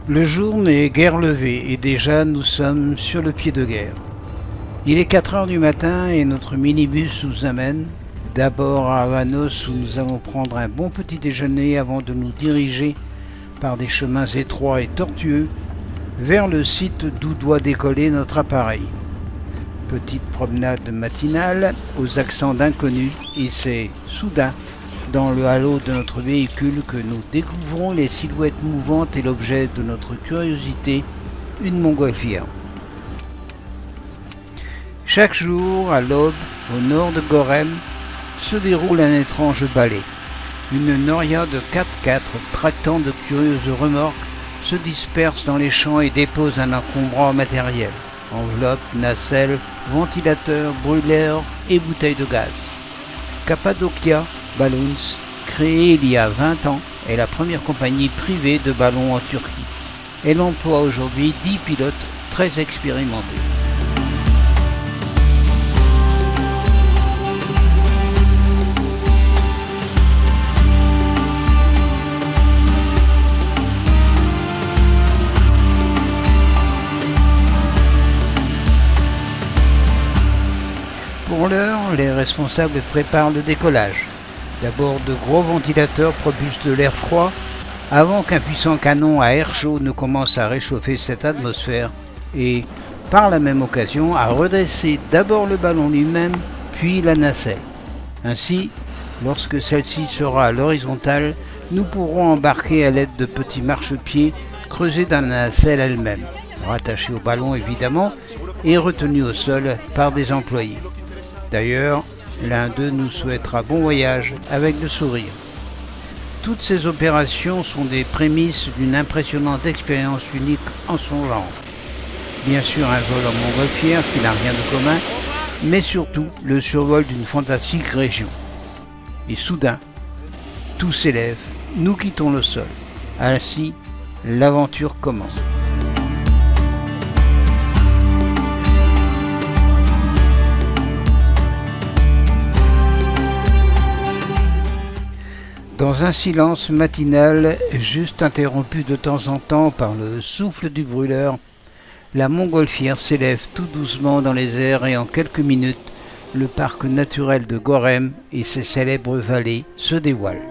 Le jour n'est guère levé et déjà nous sommes sur le pied de guerre. Il est 4 heures du matin et notre minibus nous amène d'abord à Havanos où nous allons prendre un bon petit déjeuner avant de nous diriger par des chemins étroits et tortueux vers le site d'où doit décoller notre appareil. Petite promenade matinale aux accents d'inconnus et c'est soudain dans le halo de notre véhicule que nous découvrons les silhouettes mouvantes et l'objet de notre curiosité, une montgolfière. Chaque jour, à l'aube, au nord de Gorem, se déroule un étrange ballet. Une noria de 4x4 tractant de curieuses remorques se disperse dans les champs et dépose un encombrant matériel. Enveloppes, nacelles, ventilateurs, brûleurs et bouteilles de gaz. Cappadocia Balloons, créée il y a 20 ans, est la première compagnie privée de ballons en Turquie. Elle emploie aujourd'hui 10 pilotes très expérimentés. Pour l'heure, les responsables préparent le décollage. D'abord, de gros ventilateurs propulsent de l'air froid avant qu'un puissant canon à air chaud ne commence à réchauffer cette atmosphère et, par la même occasion, à redresser d'abord le ballon lui-même, puis la nacelle. Ainsi, lorsque celle-ci sera à l'horizontale, nous pourrons embarquer à l'aide de petits marchepieds creusés dans la nacelle elle-même, rattachés au ballon évidemment et retenus au sol par des employés. D'ailleurs, l'un d'eux nous souhaitera bon voyage avec le sourire. Toutes ces opérations sont des prémices d'une impressionnante expérience unique en son genre. Bien sûr un vol en montgolfière qui n'a rien de commun, mais surtout le survol d'une fantastique région. Et soudain, tout s'élève, nous quittons le sol. Ainsi, l'aventure commence. Dans un silence matinal, juste interrompu de temps en temps par le souffle du brûleur, la montgolfière s'élève tout doucement dans les airs et en quelques minutes, le parc naturel de Gorem et ses célèbres vallées se dévoilent.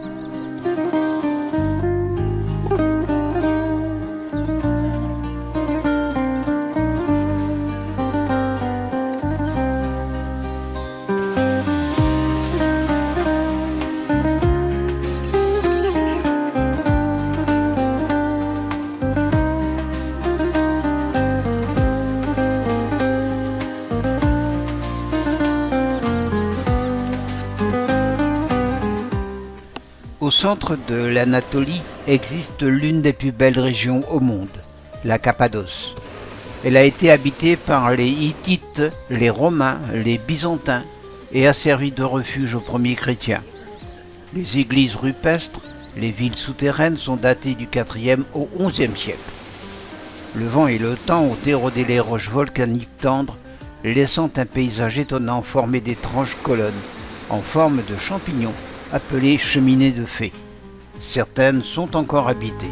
Au centre de l'Anatolie existe l'une des plus belles régions au monde, la Cappadoce. Elle a été habitée par les Hittites, les Romains, les Byzantins et a servi de refuge aux premiers chrétiens. Les églises rupestres, les villes souterraines sont datées du IVe au XIe siècle. Le vent et le temps ont érodé les roches volcaniques tendres, laissant un paysage étonnant formé d'étranges colonnes en forme de champignons appelées cheminées de fées. Certaines sont encore habitées.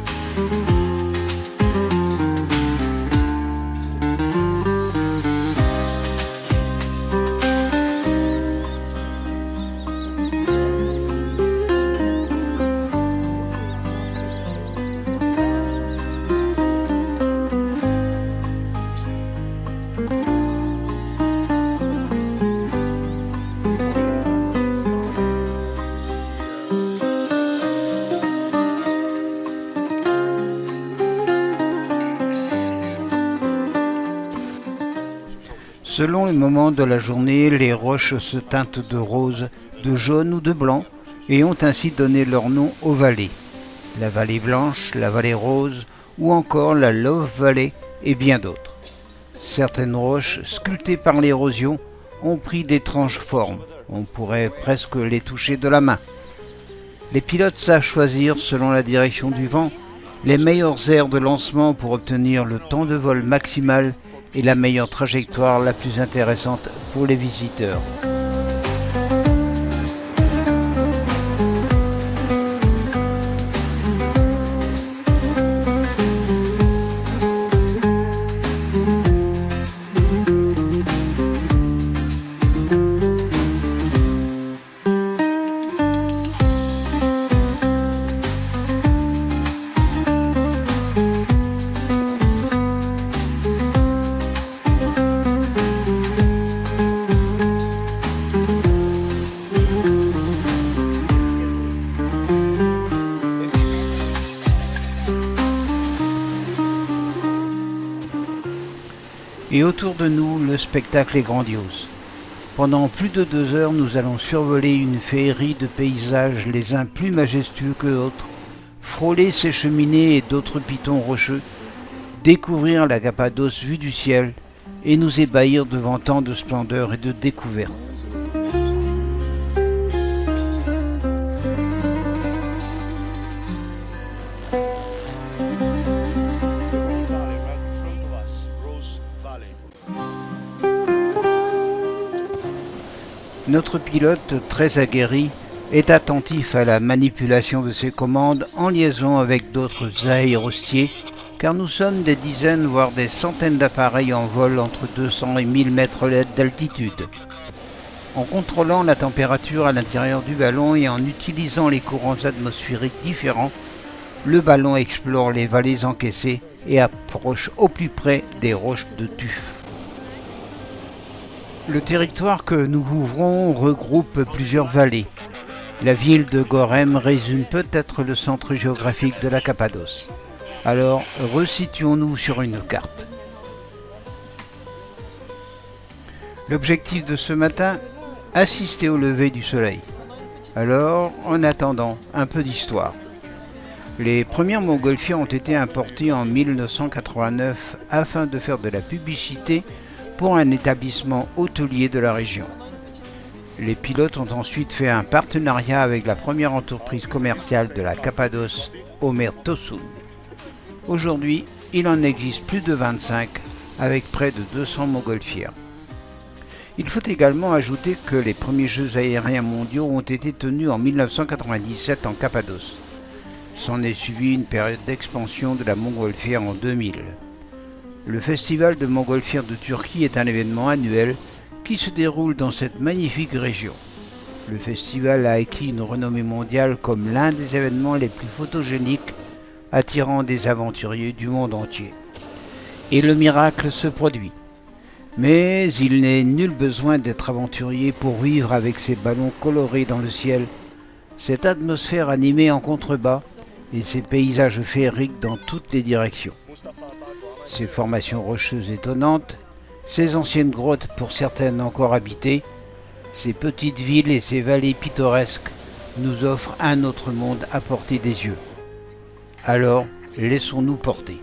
Selon les moments de la journée, les roches se teintent de rose, de jaune ou de blanc et ont ainsi donné leur nom aux vallées. La vallée blanche, la vallée rose ou encore la Love Valley et bien d'autres. Certaines roches, sculptées par l'érosion, ont pris d'étranges formes. On pourrait presque les toucher de la main. Les pilotes savent choisir, selon la direction du vent, les meilleures aires de lancement pour obtenir le temps de vol maximal et la meilleure trajectoire la plus intéressante pour les visiteurs. Et autour de nous, le spectacle est grandiose. Pendant plus de 2 heures, nous allons survoler une féerie de paysages les uns plus majestueux que d'autres, frôler ces cheminées et d'autres pitons rocheux, découvrir la Cappadoce vue du ciel et nous ébahir devant tant de splendeur et de découverte. Notre pilote, très aguerri, est attentif à la manipulation de ses commandes en liaison avec d'autres aérostiers, car nous sommes des dizaines voire des centaines d'appareils en vol entre 200 et 1000 mètres d'altitude. En contrôlant la température à l'intérieur du ballon et en utilisant les courants atmosphériques différents, le ballon explore les vallées encaissées et approche au plus près des roches de tuf. Le territoire que nous couvrons regroupe plusieurs vallées. La ville de Gorem résume peut-être le centre géographique de la Cappadoce. Alors, resituons-nous sur une carte. L'objectif de ce matin, assister au lever du soleil. Alors, en attendant, un peu d'histoire. Les premières montgolfières ont été importées en 1989 afin de faire de la publicité pour un établissement hôtelier de la région. Les pilotes ont ensuite fait un partenariat avec la première entreprise commerciale de la Cappadoce, Omer Tosun. Aujourd'hui, il en existe plus de 25 avec près de 200 montgolfières. Il faut également ajouter que les premiers Jeux aériens mondiaux ont été tenus en 1997 en Cappadoce. S'en est suivi une période d'expansion de la montgolfière en 2000. Le festival de montgolfière de Turquie est un événement annuel qui se déroule dans cette magnifique région. Le festival a acquis une renommée mondiale comme l'un des événements les plus photogéniques attirant des aventuriers du monde entier. Et le miracle se produit. Mais il n'est nul besoin d'être aventurier pour vivre avec ces ballons colorés dans le ciel, cette atmosphère animée en contrebas et ces paysages féeriques dans toutes les directions. Ces formations rocheuses étonnantes, ces anciennes grottes pour certaines encore habitées, ces petites villes et ces vallées pittoresques nous offrent un autre monde à portée des yeux. Alors, laissons-nous porter.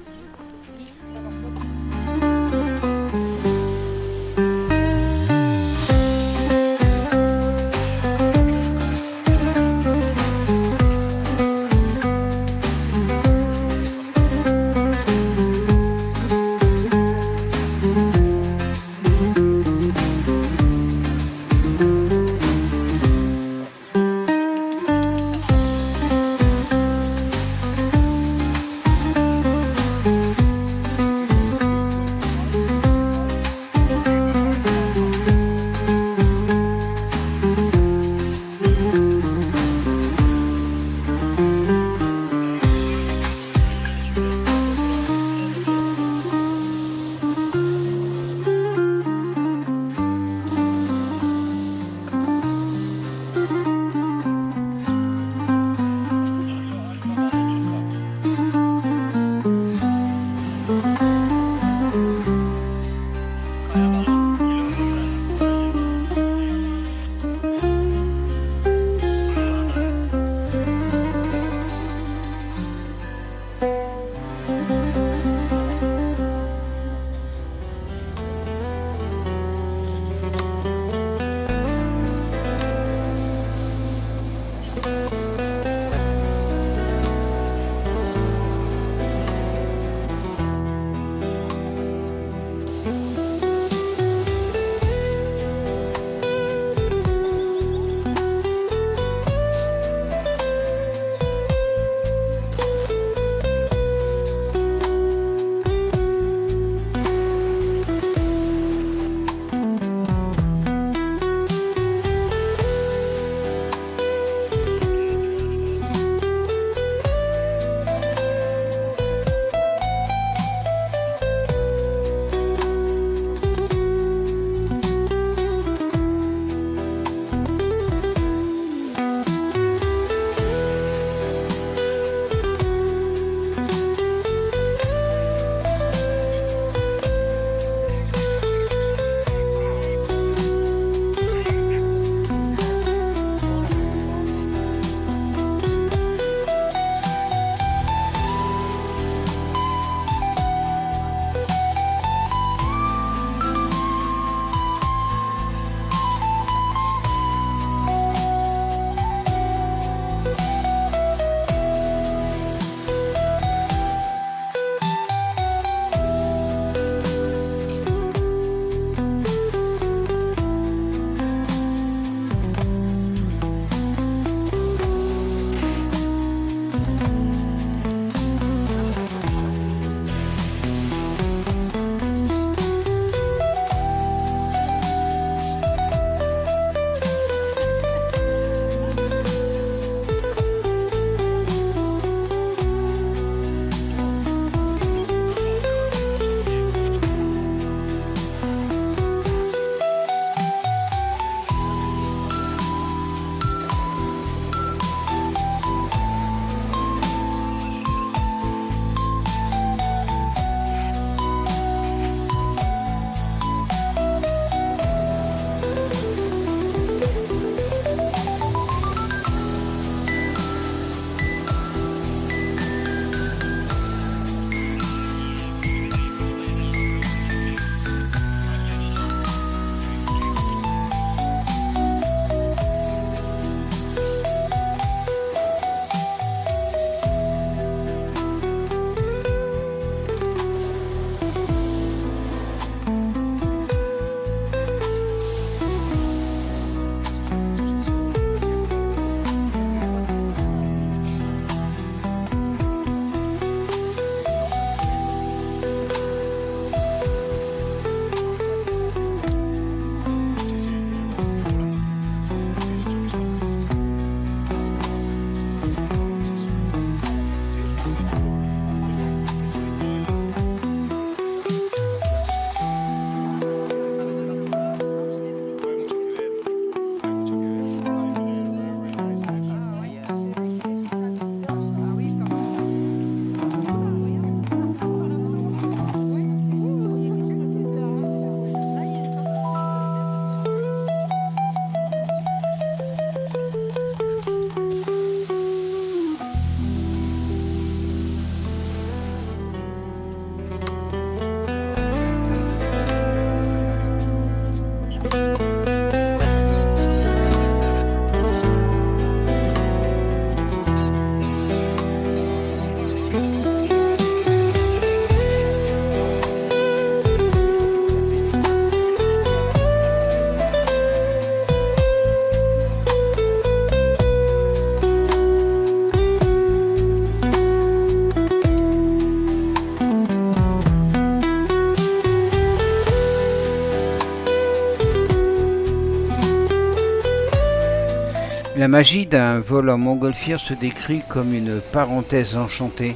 La magie d'un vol en montgolfière se décrit comme une parenthèse enchantée,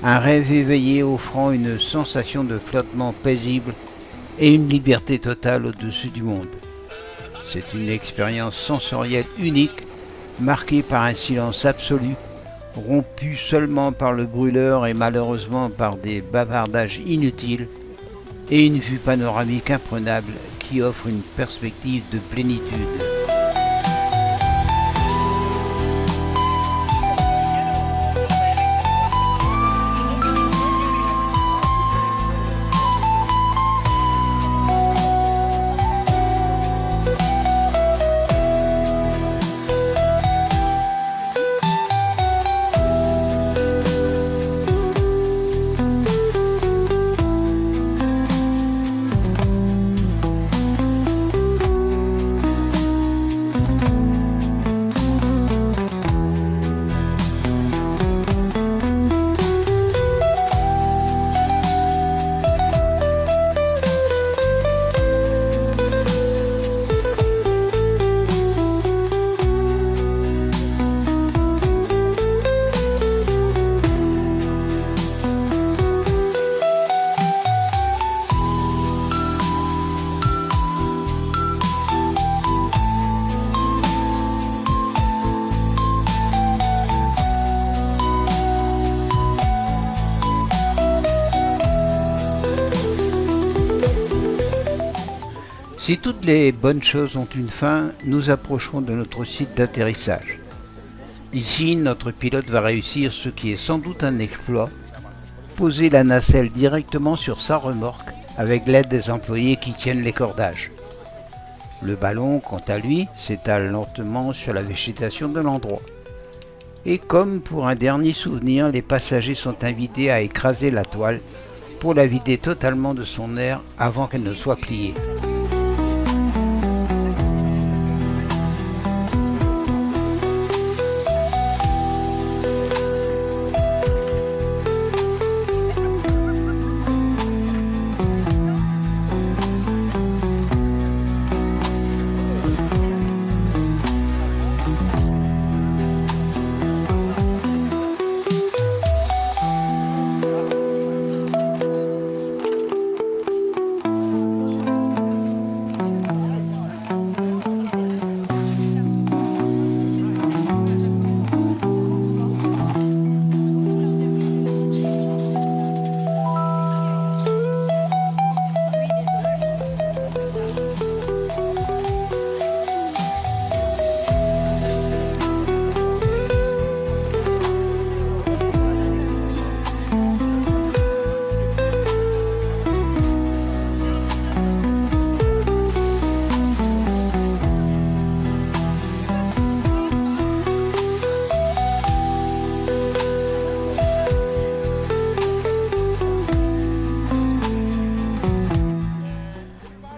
un rêve éveillé offrant une sensation de flottement paisible et une liberté totale au-dessus du monde. C'est une expérience sensorielle unique, marquée par un silence absolu, rompu seulement par le brûleur et malheureusement par des bavardages inutiles, et une vue panoramique imprenable qui offre une perspective de plénitude. Si toutes les bonnes choses ont une fin, nous approcherons de notre site d'atterrissage. Ici, notre pilote va réussir ce qui est sans doute un exploit, poser la nacelle directement sur sa remorque avec l'aide des employés qui tiennent les cordages. Le ballon, quant à lui, s'étale lentement sur la végétation de l'endroit. Et comme pour un dernier souvenir, les passagers sont invités à écraser la toile pour la vider totalement de son air avant qu'elle ne soit pliée.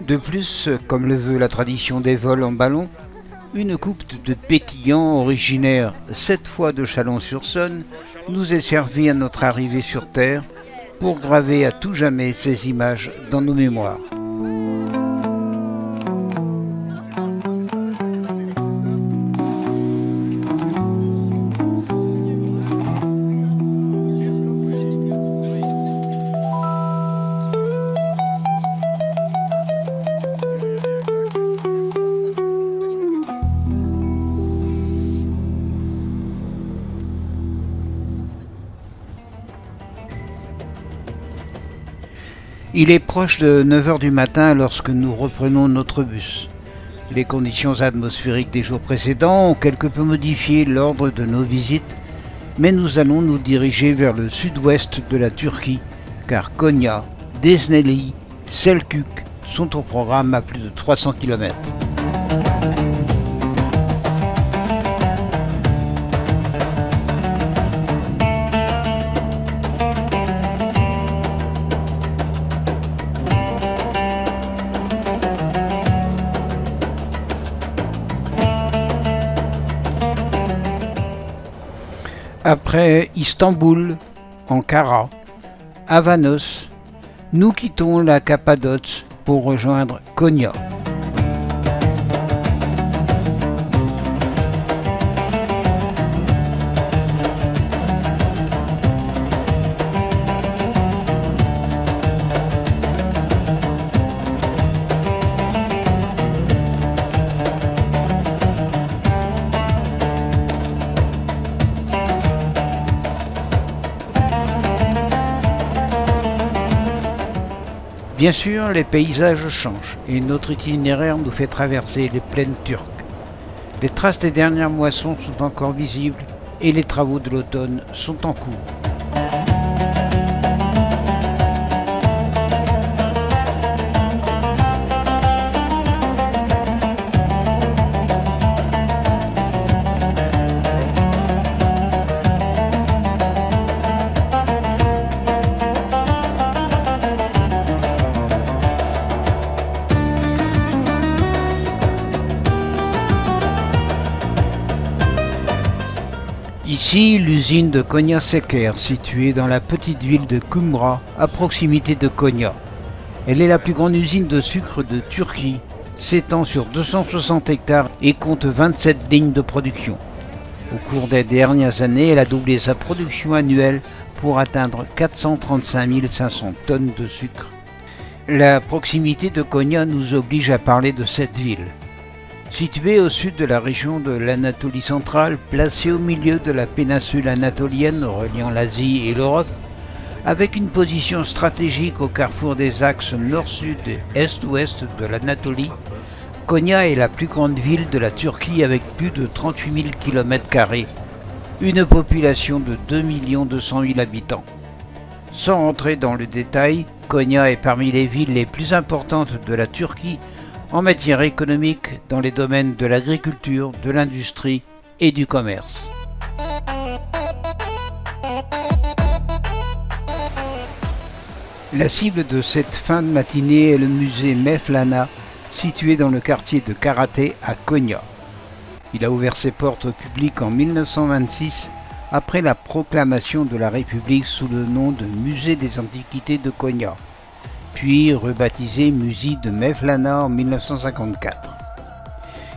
De plus, comme le veut la tradition des vols en ballon, une coupe de pétillant originaire, cette fois de Chalon-sur-Saône, nous est servie à notre arrivée sur Terre pour graver à tout jamais ces images dans nos mémoires. Il est proche de 9 h du matin lorsque nous reprenons notre bus. Les conditions atmosphériques des jours précédents ont quelque peu modifié l'ordre de nos visites, mais nous allons nous diriger vers le sud-ouest de la Turquie, car Konya, Denizli, Selçuk sont au programme à plus de 300 km. Après Istanbul, Ankara, Avanos, nous quittons la Cappadoce pour rejoindre Konya. Bien sûr, les paysages changent et notre itinéraire nous fait traverser les plaines turques. Les traces des dernières moissons sont encore visibles et les travaux de l'automne sont en cours. Ici, l'usine de Konya Şeker, située dans la petite ville de Kumra, à proximité de Konya. Elle est la plus grande usine de sucre de Turquie, s'étend sur 260 hectares et compte 27 lignes de production. Au cours des dernières années, elle a doublé sa production annuelle pour atteindre 435 500 tonnes de sucre. La proximité de Konya nous oblige à parler de cette ville. Située au sud de la région de l'Anatolie centrale, placée au milieu de la péninsule anatolienne reliant l'Asie et l'Europe, avec une position stratégique au carrefour des axes nord-sud et est-ouest de l'Anatolie, Konya est la plus grande ville de la Turquie avec plus de 38 000 km², une population de 2 200 000 habitants. Sans rentrer dans le détail, Konya est parmi les villes les plus importantes de la Turquie en matière économique dans les domaines de l'agriculture, de l'industrie et du commerce. La cible de cette fin de matinée est le musée Mevlana, situé dans le quartier de Karaté à Konya. Il a ouvert ses portes au public en 1926 après la proclamation de la République sous le nom de Musée des Antiquités de Konya, puis rebaptisé Musée de Mevlana en 1954.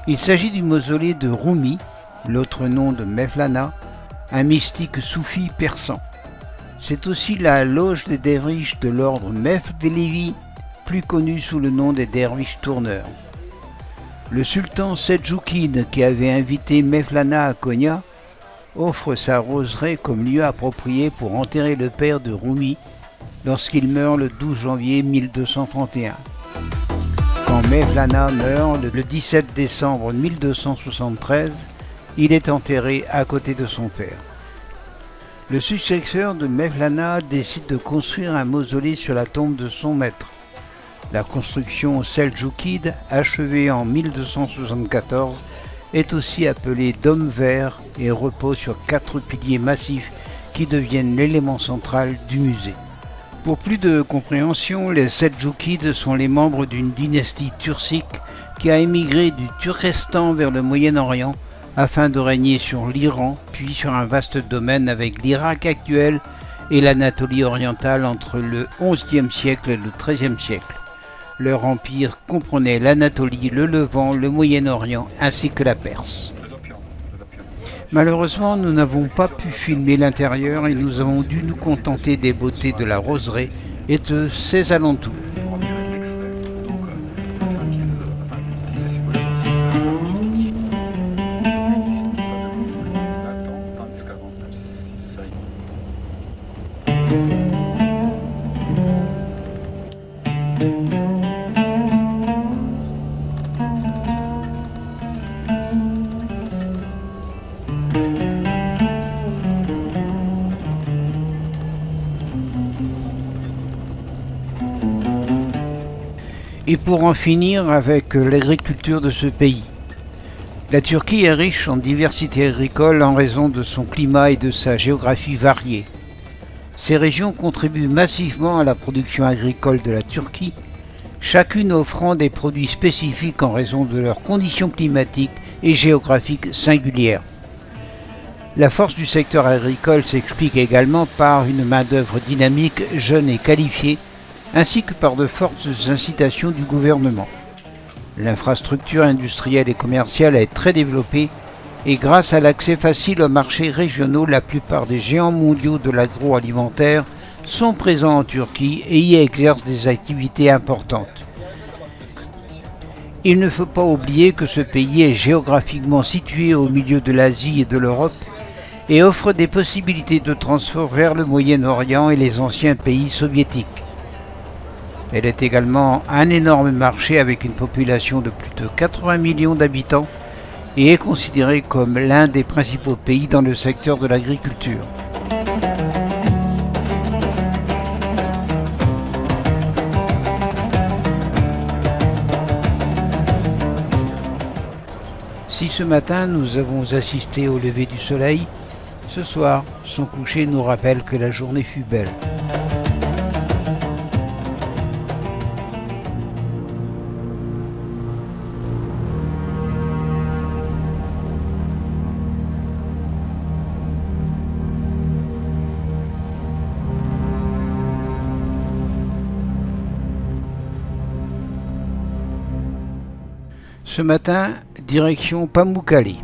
Il s'agit du mausolée de Rumi, l'autre nom de Mevlana, un mystique soufi persan. C'est aussi la loge des derviches de l'ordre Mevlevi, plus connu sous le nom des derviches tourneurs. Le sultan Seljoukide, qui avait invité Mevlana à Konya, offre sa roseraie comme lieu approprié pour enterrer le père de Rumi lorsqu'il meurt le 12 janvier 1231. Quand Mevlana meurt le 17 décembre 1273, il est enterré à côté de son père. Le successeur de Mevlana décide de construire un mausolée sur la tombe de son maître. La construction Seljoukide, achevée en 1274, est aussi appelée Dôme vert et repose sur 4 piliers massifs qui deviennent l'élément central du musée. Pour plus de compréhension, les Seldjoukides sont les membres d'une dynastie turcique qui a émigré du Turkestan vers le Moyen-Orient afin de régner sur l'Iran, puis sur un vaste domaine avec l'Irak actuel et l'Anatolie orientale entre le XIe siècle et le XIIIe siècle. Leur empire comprenait l'Anatolie, le Levant, le Moyen-Orient ainsi que la Perse. Malheureusement, nous n'avons pas pu filmer l'intérieur et nous avons dû nous contenter des beautés de la roseraie et de ses alentours. Et pour en finir avec l'agriculture de ce pays. La Turquie est riche en diversité agricole en raison de son climat et de sa géographie variée. Ces régions contribuent massivement à la production agricole de la Turquie, chacune offrant des produits spécifiques en raison de leurs conditions climatiques et géographiques singulières. La force du secteur agricole s'explique également par une main-d'œuvre dynamique, jeune et qualifiée, ainsi que par de fortes incitations du gouvernement. L'infrastructure industrielle et commerciale est très développée et grâce à l'accès facile aux marchés régionaux, la plupart des géants mondiaux de l'agroalimentaire sont présents en Turquie et y exercent des activités importantes. Il ne faut pas oublier que ce pays est géographiquement situé au milieu de l'Asie et de l'Europe et offre des possibilités de transport vers le Moyen-Orient et les anciens pays soviétiques. Elle est également un énorme marché avec une population de plus de 80 millions d'habitants et est considérée comme l'un des principaux pays dans le secteur de l'agriculture. Si ce matin nous avons assisté au lever du soleil, ce soir, son coucher nous rappelle que la journée fut belle. Ce matin, direction Pamukkale.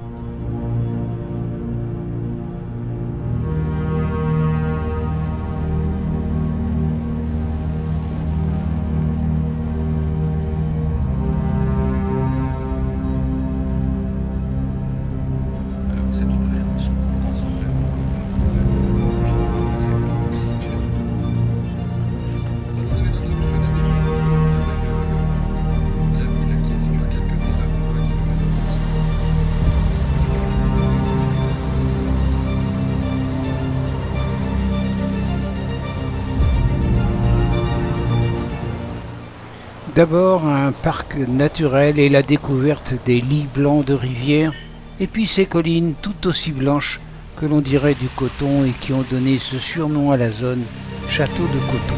D'abord un parc naturel et la découverte des lits blancs de rivière, et puis ces collines tout aussi blanches que l'on dirait du coton et qui ont donné ce surnom à la zone, Château de Coton.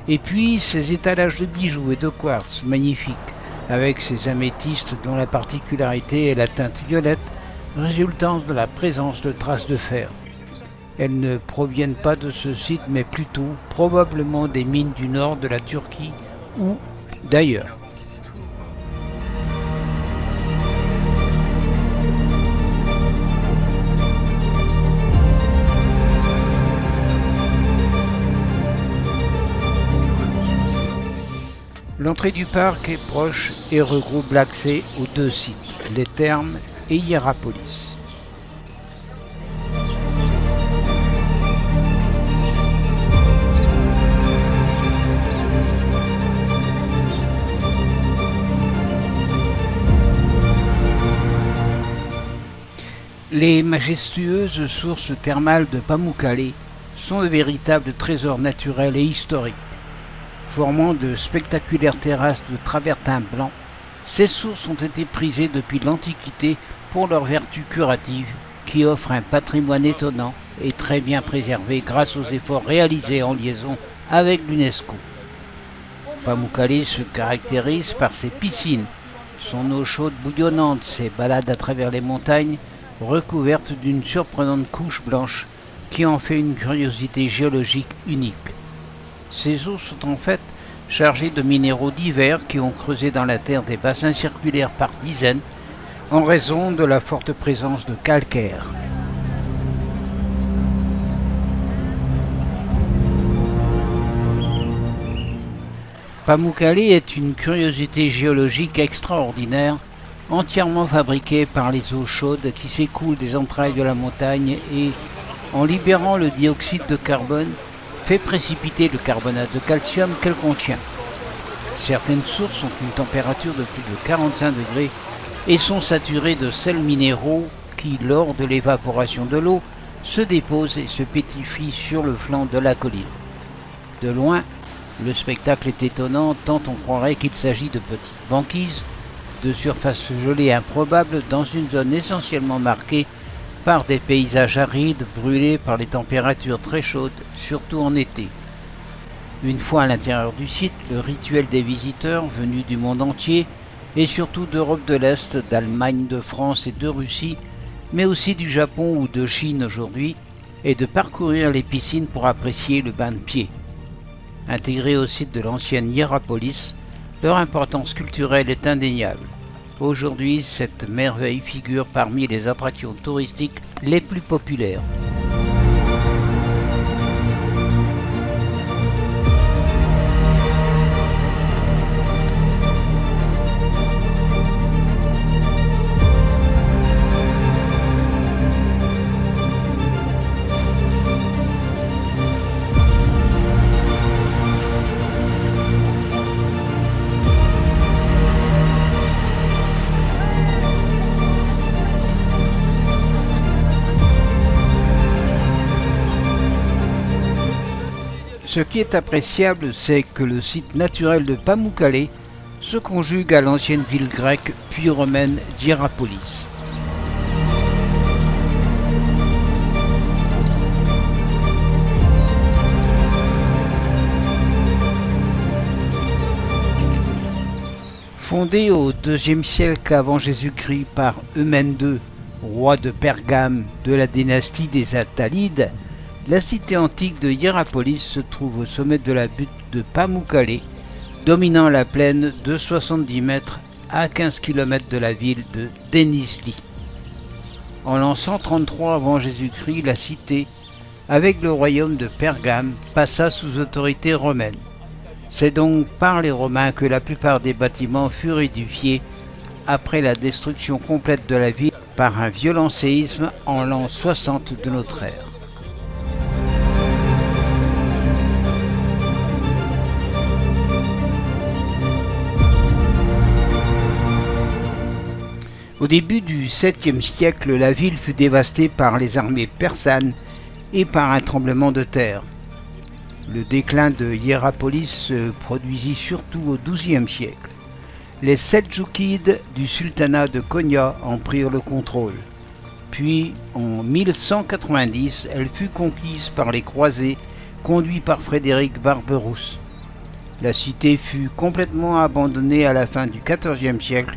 Et puis ces étalages de bijoux et de quartz magnifiques, avec ces améthystes dont la particularité est la teinte violette, résultant de la présence de traces de fer. Elles ne proviennent pas de ce site, mais plutôt probablement des mines du nord de la Turquie ou d'ailleurs. L'entrée du parc est proche et regroupe l'accès aux deux sites, les Thermes et Hierapolis. Les majestueuses sources thermales de Pamukkale sont de véritables trésors naturels et historiques. Formant de spectaculaires terrasses de travertin blanc, ces sources ont été prisées depuis l'Antiquité pour leurs vertus curatives, qui offrent un patrimoine étonnant et très bien préservé grâce aux efforts réalisés en liaison avec l'UNESCO. Pamukkale se caractérise par ses piscines, son eau chaude bouillonnante, ses balades à travers les montagnes, recouvertes d'une surprenante couche blanche qui en fait une curiosité géologique unique. Ces eaux sont en fait chargées de minéraux divers qui ont creusé dans la terre des bassins circulaires par dizaines en raison de la forte présence de calcaire. Pamukkale est une curiosité géologique extraordinaire, entièrement fabriquée par les eaux chaudes qui s'écoulent des entrailles de la montagne et, en libérant le dioxyde de carbone, fait précipiter le carbonate de calcium qu'elle contient. Certaines sources ont une température de plus de 45 degrés et sont saturées de sels minéraux qui, lors de l'évaporation de l'eau, se déposent et se pétrifient sur le flanc de la colline. De loin, Le spectacle est étonnant tant on croirait qu'il s'agit de petites banquises, de surfaces gelées improbables dans une zone essentiellement marquée par des paysages arides brûlés par les températures très chaudes, surtout en été. Une fois à l'intérieur du site, le rituel des visiteurs venus du monde entier et surtout d'Europe de l'Est, d'Allemagne, de France et de Russie, mais aussi du Japon ou de Chine aujourd'hui, est de parcourir les piscines pour apprécier le bain de pied. Intégrés au site de l'ancienne Hiérapolis, leur importance culturelle est indéniable. Aujourd'hui, cette merveille figure parmi les attractions touristiques les plus populaires. Ce qui est appréciable, c'est que le site naturel de Pamukkale se conjugue à l'ancienne ville grecque puis romaine d'Hiérapolis. Fondée au IIe siècle avant Jésus-Christ par Eumène II, roi de Pergame de la dynastie des Attalides, la cité antique de Hiérapolis se trouve au sommet de la butte de Pamukkale, dominant la plaine de 70 mètres à 15 km de la ville de Denizli. En l'an 133 avant Jésus-Christ, la cité, avec le royaume de Pergame, passa sous autorité romaine. C'est donc par les Romains que la plupart des bâtiments furent édifiés après la destruction complète de la ville par un violent séisme en l'an 60 de notre ère. Au début du 7e siècle, la ville fut dévastée par les armées persanes et par un tremblement de terre. Le déclin de Hiérapolis se produisit surtout au XIIe siècle. Les Seldjoukides du sultanat de Konya en prirent le contrôle. Puis, en 1190, elle fut conquise par les croisés conduits par Frédéric Barberousse. La cité fut complètement abandonnée à la fin du XIVe siècle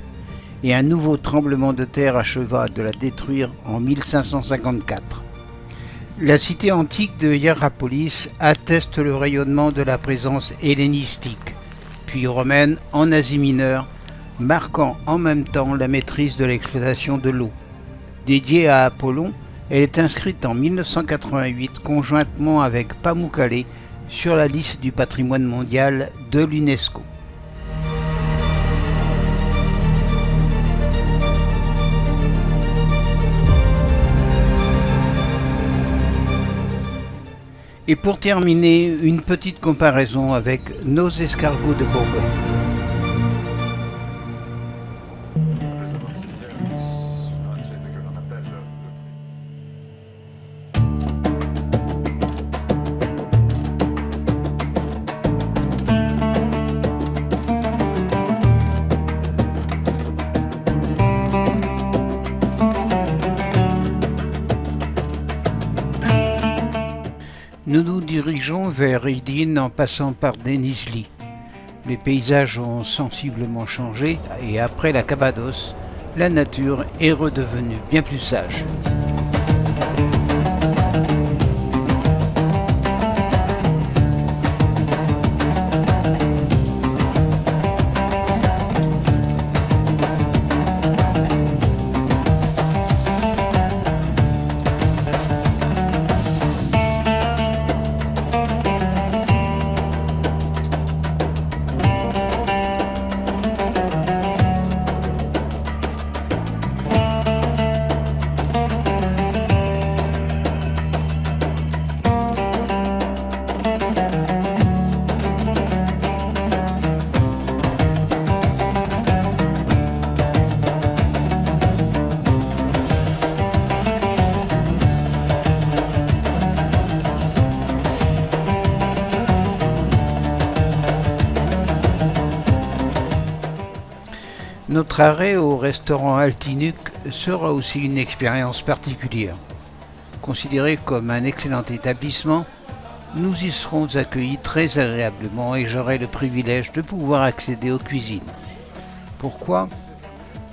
et un nouveau tremblement de terre acheva de la détruire en 1554. La cité antique de Hiérapolis atteste le rayonnement de la présence hellénistique, puis romaine en Asie mineure, marquant en même temps la maîtrise de l'exploitation de l'eau. Dédiée à Apollon, elle est inscrite en 1988 conjointement avec Pamukkale sur la liste du patrimoine mondial de l'UNESCO. Et pour terminer, une petite comparaison avec nos escargots de Bourgogne. Nous nous dirigeons vers Idin en passant par Denizli. Les paysages ont sensiblement changé et après la Cappadoce, la nature est redevenue bien plus sage. Notre arrêt au restaurant Altinuc sera aussi une expérience particulière. Considéré comme un excellent établissement, nous y serons accueillis très agréablement et j'aurai le privilège de pouvoir accéder aux cuisines. Pourquoi ?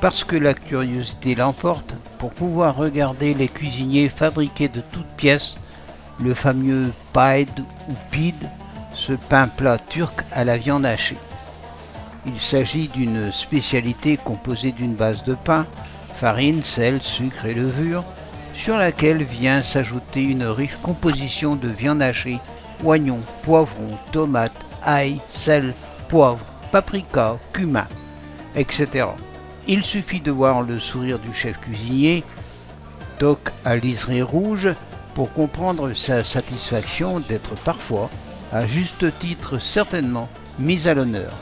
Parce que la curiosité l'emporte pour pouvoir regarder les cuisiniers fabriquer de toutes pièces le fameux paid ou pid, ce pain plat turc à la viande hachée. Il s'agit d'une spécialité composée d'une base de pain, farine, sel, sucre et levure, sur laquelle vient s'ajouter une riche composition de viande hachée, oignons, poivrons, tomates, ail, sel, poivre, paprika, cumin, etc. Il suffit de voir le sourire du chef cuisinier, toc à liseré rouge, pour comprendre sa satisfaction d'être parfois, à juste titre certainement, mis à l'honneur.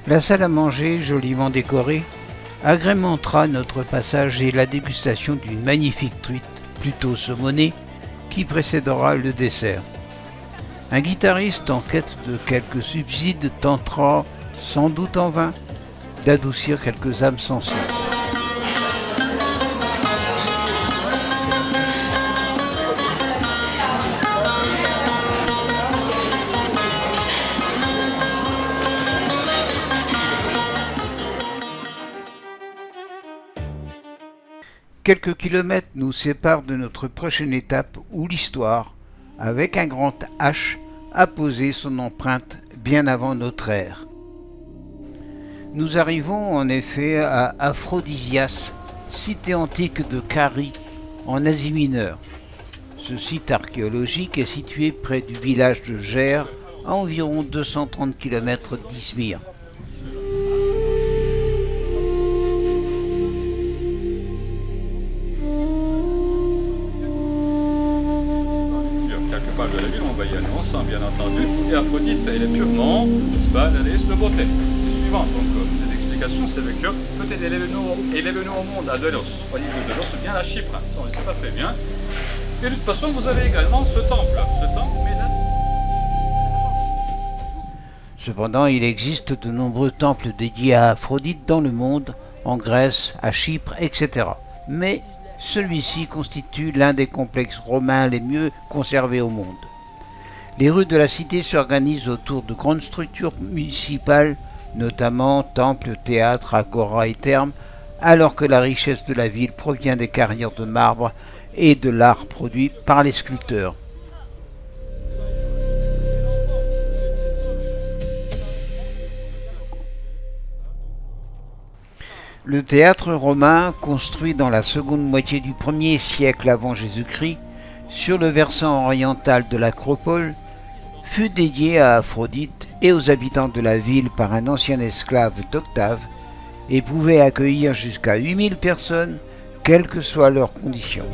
La salle à manger, joliment décorée, agrémentera notre passage et la dégustation d'une magnifique truite, plutôt saumonée, qui précédera le dessert. Un guitariste en quête de quelques subsides tentera, sans doute en vain, d'adoucir quelques âmes sensibles. Quelques kilomètres nous séparent de notre prochaine étape où l'histoire, avec un grand H, a posé son empreinte bien avant notre ère. Nous arrivons en effet à Aphrodisias, cité antique de Carie, en Asie mineure. Ce site archéologique est situé près du village de Gers, à environ 230 km d'Izmir. De la ville, on va y aller ensemble, bien entendu. Et Aphrodite, elle est purement la déesse de beauté. Et suivant donc les explications, c'est que peut-être elle est venue au monde à Delos, au niveau de Delos, bien à Chypre. Ça, on ne le sait pas très bien. Et de toute façon, vous avez également ce temple. Mais là, Cependant, il existe de nombreux temples dédiés à Aphrodite dans le monde, en Grèce, à Chypre, etc. Mais celui-ci constitue l'un des complexes romains les mieux conservés au monde. Les rues de la cité s'organisent autour de grandes structures municipales, notamment temples, théâtres, agoras et thermes, alors que la richesse de la ville provient des carrières de marbre et de l'art produit par les sculpteurs. Le théâtre romain, construit dans la seconde moitié du 1er siècle avant Jésus-Christ, sur le versant oriental de l'acropole, fut dédié à Aphrodite et aux habitants de la ville par un ancien esclave d'Octave et pouvait accueillir jusqu'à 8000 personnes, quelles que soient leurs conditions.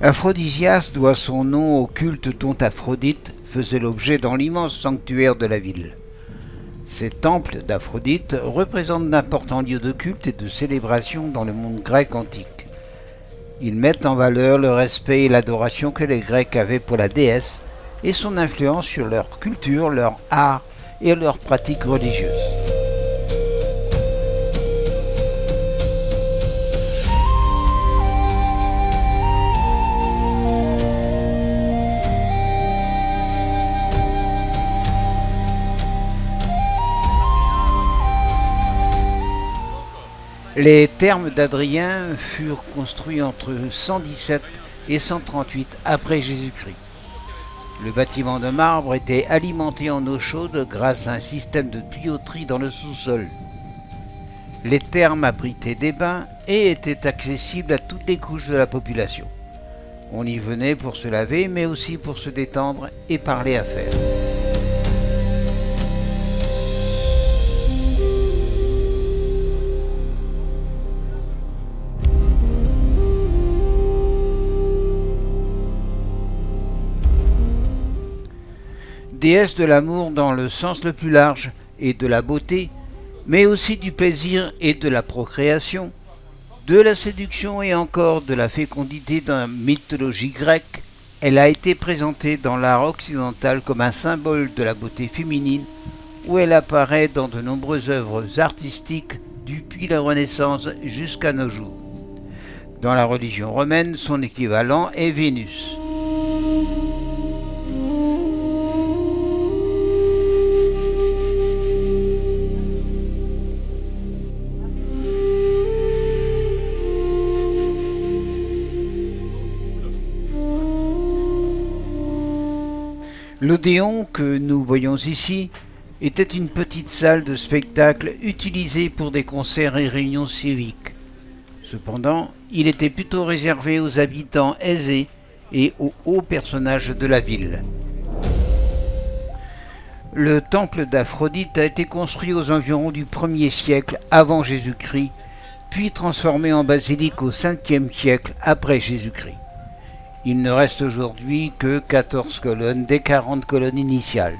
Aphrodisias doit son nom au culte dont Aphrodite faisait l'objet dans l'immense sanctuaire de la ville. Ces temples d'Aphrodite représentent d'importants lieux de culte et de célébration dans le monde grec antique. Ils mettent en valeur le respect et l'adoration que les Grecs avaient pour la déesse et son influence sur leur culture, leur art et leurs pratiques religieuses. Les thermes d'Adrien furent construits entre 117 et 138 après Jésus-Christ. Le bâtiment de marbre était alimenté en eau chaude grâce à un système de tuyauterie dans le sous-sol. Les thermes abritaient des bains et étaient accessibles à toutes les couches de la population. On y venait pour se laver, mais aussi pour se détendre et parler affaires. Déesse de l'amour dans le sens le plus large et de la beauté, mais aussi du plaisir et de la procréation, de la séduction et encore de la fécondité dans la mythologie grecque, elle a été présentée dans l'art occidental comme un symbole de la beauté féminine, où elle apparaît dans de nombreuses œuvres artistiques depuis la Renaissance jusqu'à nos jours. Dans la religion romaine, son équivalent est Vénus. L'Odéon que nous voyons ici était une petite salle de spectacle utilisée pour des concerts et réunions civiques. Cependant, il était plutôt réservé aux habitants aisés et aux hauts personnages de la ville. Le temple d'Aphrodite a été construit aux environs du 1er siècle avant Jésus-Christ, puis transformé en basilique au 5e siècle après Jésus-Christ. Il ne reste aujourd'hui que 14 colonnes des 40 colonnes initiales.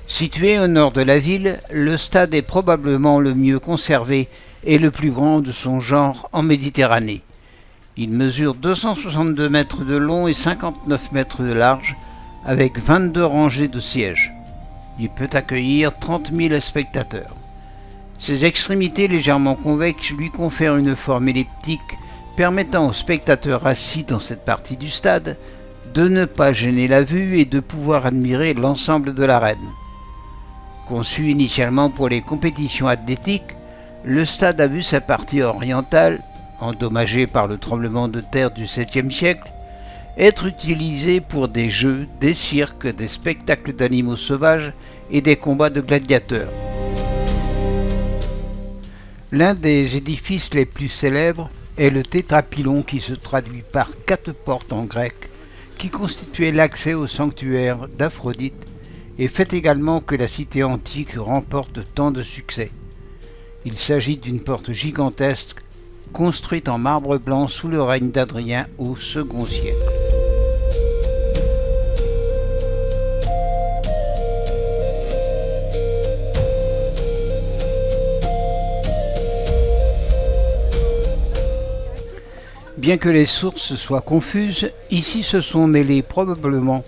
Situé au nord de la ville, le stade est probablement le mieux conservé et le plus grand de son genre en Méditerranée. Il mesure 262 mètres de long et 59 mètres de large, avec 22 rangées de sièges. Il peut accueillir 30 000 spectateurs. Ses extrémités légèrement convexes lui confèrent une forme elliptique permettant aux spectateurs assis dans cette partie du stade de ne pas gêner la vue et de pouvoir admirer l'ensemble de l'arène. Conçu initialement pour les compétitions athlétiques, le stade a vu sa partie orientale, endommagée par le tremblement de terre du 7e siècle, être utilisé pour des jeux, des cirques, des spectacles d'animaux sauvages et des combats de gladiateurs. L'un des édifices les plus célèbres est le tétrapylon qui se traduit par 4 portes en grec, qui constituait l'accès au sanctuaire d'Aphrodite et fait également que la cité antique remporte tant de succès. Il s'agit d'une porte gigantesque construite en marbre blanc sous le règne d'Adrien au second siècle. Bien que les sources soient confuses, ici se sont mêlées probablement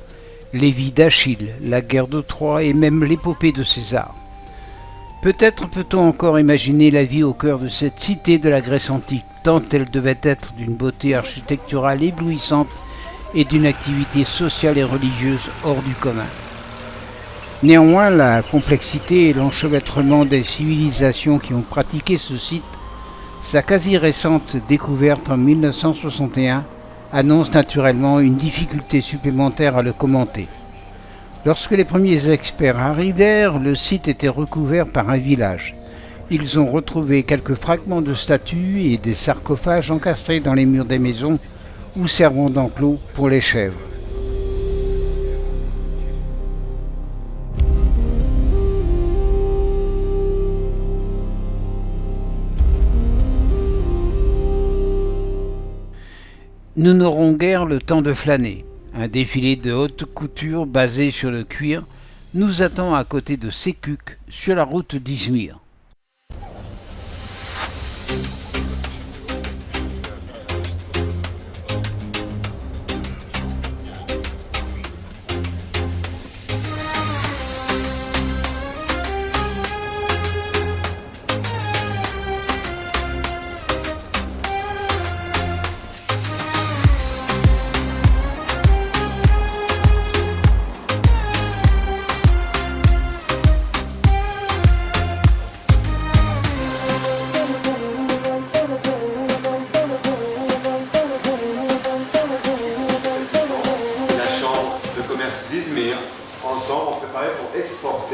les vies d'Achille, la guerre de Troie et même l'épopée de César. Peut-être peut-on encore imaginer la vie au cœur de cette cité de la Grèce antique, tant elle devait être d'une beauté architecturale éblouissante et d'une activité sociale et religieuse hors du commun. Néanmoins, la complexité et l'enchevêtrement des civilisations qui ont pratiqué ce site, sa quasi récente découverte en 1961, annonce naturellement une difficulté supplémentaire à le commenter. Lorsque les premiers experts arrivèrent, le site était recouvert par un village. Ils ont retrouvé quelques fragments de statues et des sarcophages encastrés dans les murs des maisons ou servant d'enclos pour les chèvres. Nous n'aurons guère le temps de flâner. Un défilé de haute couture basé sur le cuir nous attend à côté de Sekük sur la route d'Izmir.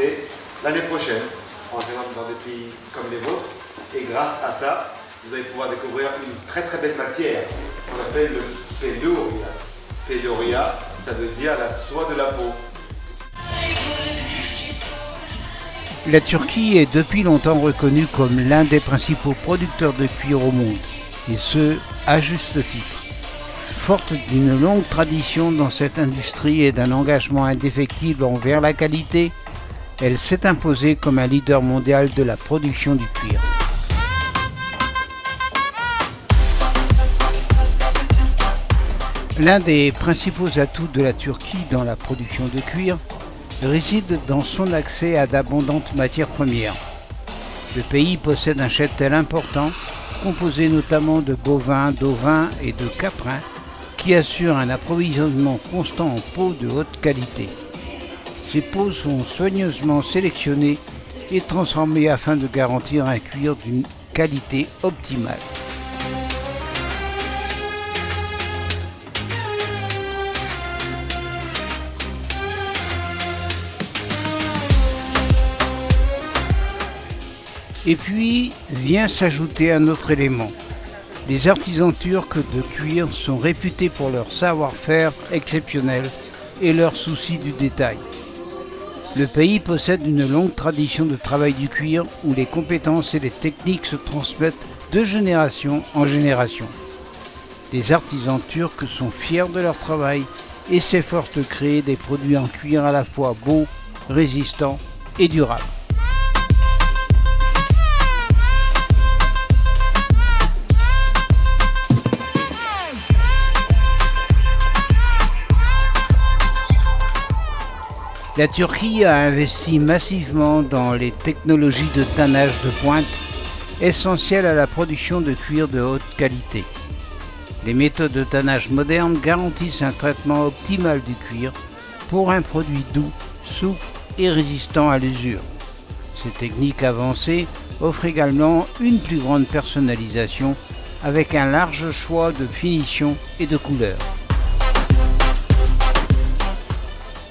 exporter l'année prochaine, en général dans des pays comme les vôtres. Et grâce à ça, vous allez pouvoir découvrir une très très belle matière qu'on appelle le peluria. Peluria, ça veut dire la soie de la peau. La Turquie est depuis longtemps reconnue comme l'un des principaux producteurs de cuir au monde, et ce, à juste titre. Forte d'une longue tradition dans cette industrie et d'un engagement indéfectible envers la qualité, elle s'est imposée comme un leader mondial de la production du cuir. L'un des principaux atouts de la Turquie dans la production de cuir réside dans son accès à d'abondantes matières premières. Le pays possède un cheptel important, composé notamment de bovins, d'ovins et de caprins, qui assure un approvisionnement constant en peaux de haute qualité. Ces peaux sont soigneusement sélectionnées et transformées afin de garantir un cuir d'une qualité optimale. Et puis vient s'ajouter un autre élément. Les artisans turcs de cuir sont réputés pour leur savoir-faire exceptionnel et leur souci du détail. Le pays possède une longue tradition de travail du cuir où les compétences et les techniques se transmettent de génération en génération. Les artisans turcs sont fiers de leur travail et s'efforcent de créer des produits en cuir à la fois beaux, résistants et durables. La Turquie a investi massivement dans les technologies de tannage de pointe, essentielles à la production de cuir de haute qualité. Les méthodes de tannage modernes garantissent un traitement optimal du cuir pour un produit doux, souple et résistant à l'usure. Ces techniques avancées offrent également une plus grande personnalisation avec un large choix de finitions et de couleurs.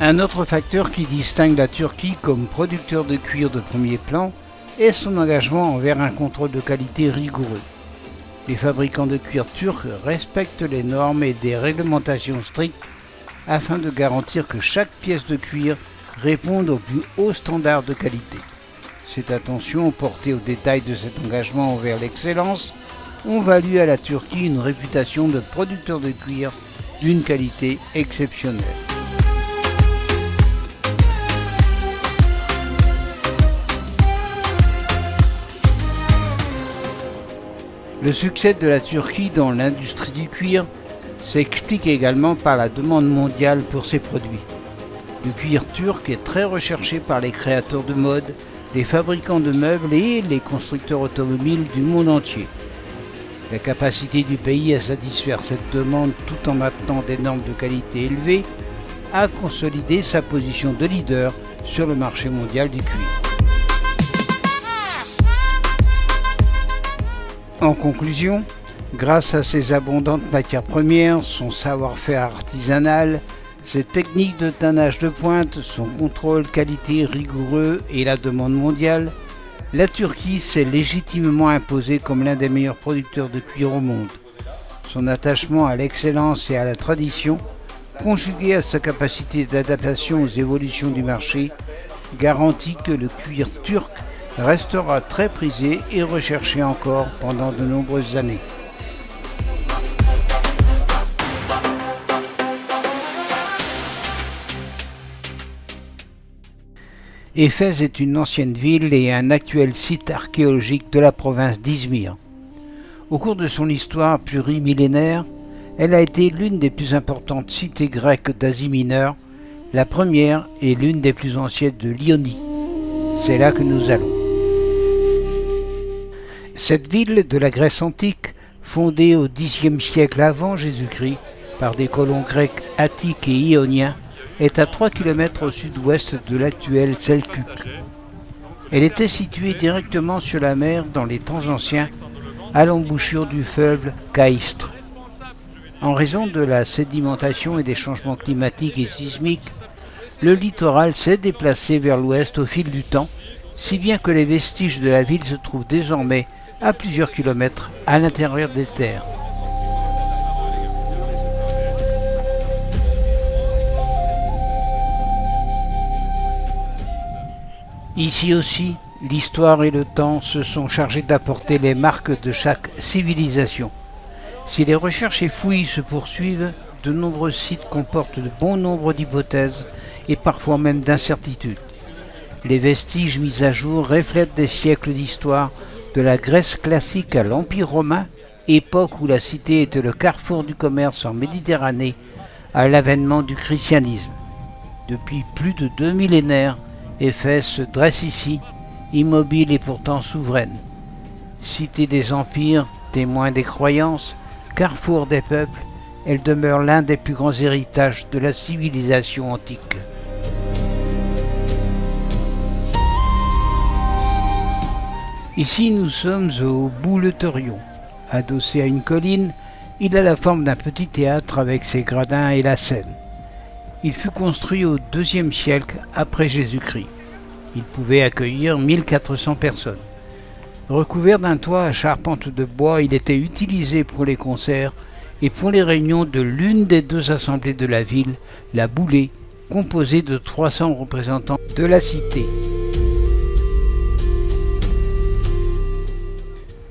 Un autre facteur qui distingue la Turquie comme producteur de cuir de premier plan est son engagement envers un contrôle de qualité rigoureux. Les fabricants de cuir turcs respectent les normes et des réglementations strictes afin de garantir que chaque pièce de cuir réponde aux plus hauts standards de qualité. Cette attention portée aux détails de cet engagement envers l'excellence ont valu à la Turquie une réputation de producteur de cuir d'une qualité exceptionnelle. Le succès de la Turquie dans l'industrie du cuir s'explique également par la demande mondiale pour ses produits. Le cuir turc est très recherché par les créateurs de mode, les fabricants de meubles et les constructeurs automobiles du monde entier. La capacité du pays à satisfaire cette demande tout en maintenant des normes de qualité élevées a consolidé sa position de leader sur le marché mondial du cuir. En conclusion, grâce à ses abondantes matières premières, son savoir-faire artisanal, ses techniques de tannage de pointe, son contrôle qualité rigoureux et la demande mondiale, la Turquie s'est légitimement imposée comme l'un des meilleurs producteurs de cuir au monde. Son attachement à l'excellence et à la tradition, conjugué à sa capacité d'adaptation aux évolutions du marché, garantit que le cuir turc restera très prisé et recherché encore pendant de nombreuses années. Éphèse est une ancienne ville et un actuel site archéologique de la province d'Izmir. Au cours de son histoire plurimillénaire, elle a été l'une des plus importantes cités grecques d'Asie mineure, la première et l'une des plus anciennes de l'Ionie. C'est là que nous allons. Cette ville de la Grèce antique, fondée au Xe siècle avant Jésus-Christ par des colons grecs attiques et ioniens, est à 3 km au sud-ouest de l'actuel Selçuk. Elle était située directement sur la mer dans les temps anciens, à l'embouchure du fleuve Caïstre. En raison de la sédimentation et des changements climatiques et sismiques, le littoral s'est déplacé vers l'ouest au fil du temps, si bien que les vestiges de la ville se trouvent désormais à plusieurs kilomètres à l'intérieur des terres. Ici aussi, l'histoire et le temps se sont chargés d'apporter les marques de chaque civilisation. Si les recherches et fouilles se poursuivent, de nombreux sites comportent de bon nombre d'hypothèses et parfois même d'incertitudes. Les vestiges mis à jour reflètent des siècles d'histoire, de la Grèce classique à l'Empire romain, époque où la cité était le carrefour du commerce en Méditerranée, à l'avènement du christianisme. Depuis plus de 2 millénaires, Éphèse se dresse ici, immobile et pourtant souveraine. Cité des empires, témoin des croyances, carrefour des peuples, elle demeure l'un des plus grands héritages de la civilisation antique. Ici, nous sommes au Bouleterion. Adossé à une colline, il a la forme d'un petit théâtre avec ses gradins et la scène. Il fut construit au IIe siècle après Jésus-Christ. Il pouvait accueillir 1400 personnes. Recouvert d'un toit à charpente de bois, il était utilisé pour les concerts et pour les réunions de l'une des 2 assemblées de la ville, la Boulée, composée de 300 représentants de la cité.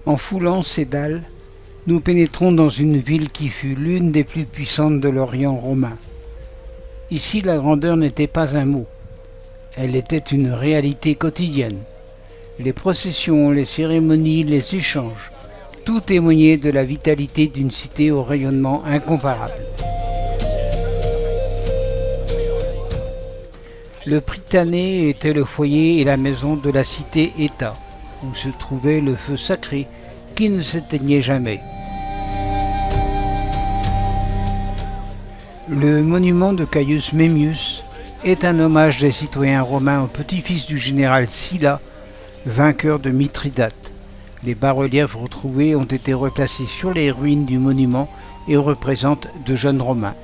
En foulant ces dalles, nous pénétrons dans une ville qui fut l'une des plus puissantes de l'Orient romain. Ici, la grandeur n'était pas un mot. Elle était une réalité quotidienne. Les processions, les cérémonies, les échanges, tout témoignait de la vitalité d'une cité au rayonnement incomparable. Le Prytanée était le foyer et la maison de la cité-État, où se trouvait le feu sacré qui ne s'éteignait jamais. Le monument de Caius Memmius est un hommage des citoyens romains au petit-fils du général Sylla, vainqueur de Mithridate. Les bas-reliefs retrouvés ont été replacés sur les ruines du monument et représentent de jeunes Romains.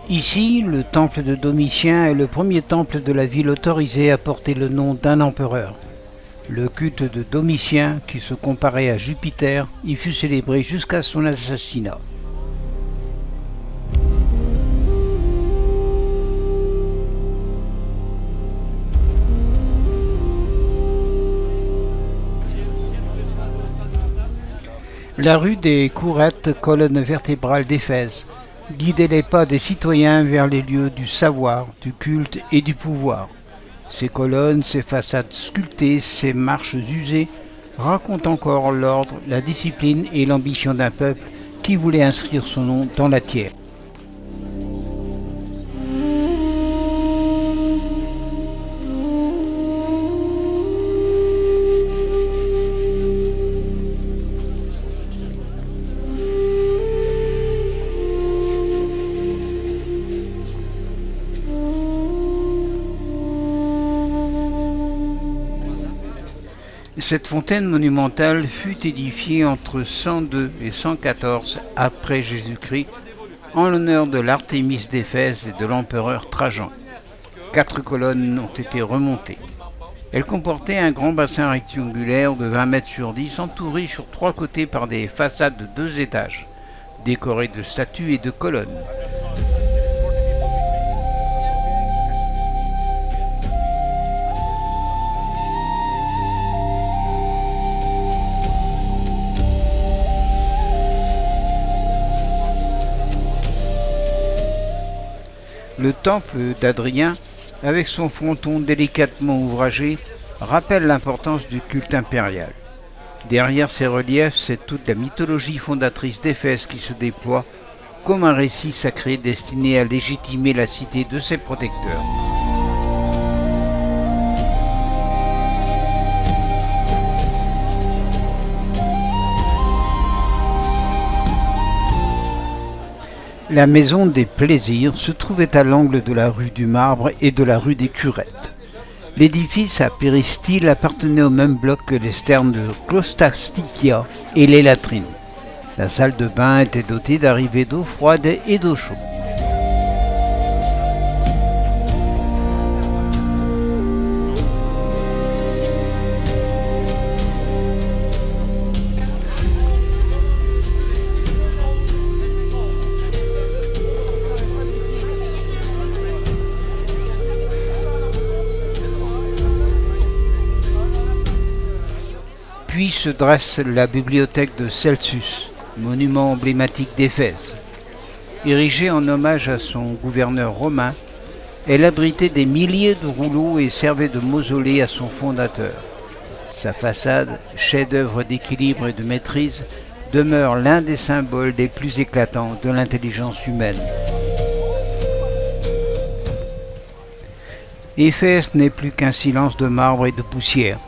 Ici, le temple de Domitien est le premier temple de la ville autorisé à porter le nom d'un empereur. Le culte de Domitien, qui se comparait à Jupiter, y fut célébré jusqu'à son assassinat. La rue des Courettes, colonne vertébrale d'Éphèse, guidait les pas des citoyens vers les lieux du savoir, du culte et du pouvoir. Ces colonnes, ces façades sculptées, ces marches usées racontent encore l'ordre, la discipline et l'ambition d'un peuple qui voulait inscrire son nom dans la pierre. Cette fontaine monumentale fut édifiée entre 102 et 114 après Jésus-Christ en l'honneur de l'Artémis d'Éphèse et de l'empereur Trajan. 4 colonnes ont été remontées. Elles comportaient un grand bassin rectangulaire de 20 mètres sur 10 entouré sur 3 côtés par des façades de 2 étages, décorées de statues et de colonnes. Le temple d'Adrien, avec son fronton délicatement ouvragé, rappelle l'importance du culte impérial. Derrière ces reliefs, c'est toute la mythologie fondatrice d'Éphèse qui se déploie, comme un récit sacré destiné à légitimer la cité de ses protecteurs. La maison des Plaisirs se trouvait à l'angle de la rue du Marbre et de la rue des Curettes. L'édifice à péristyle appartenait au même bloc que les sternes de Clostastichia et les latrines. La salle de bain était dotée d'arrivées d'eau froide et d'eau chaude. Puis se dresse la bibliothèque de Celsus, monument emblématique d'Éphèse. Érigée en hommage à son gouverneur romain, elle abritait des milliers de rouleaux et servait de mausolée à son fondateur. Sa façade, chef-d'œuvre d'équilibre et de maîtrise, demeure l'un des symboles les plus éclatants de l'intelligence humaine. Éphèse n'est plus qu'un silence de marbre et de poussière.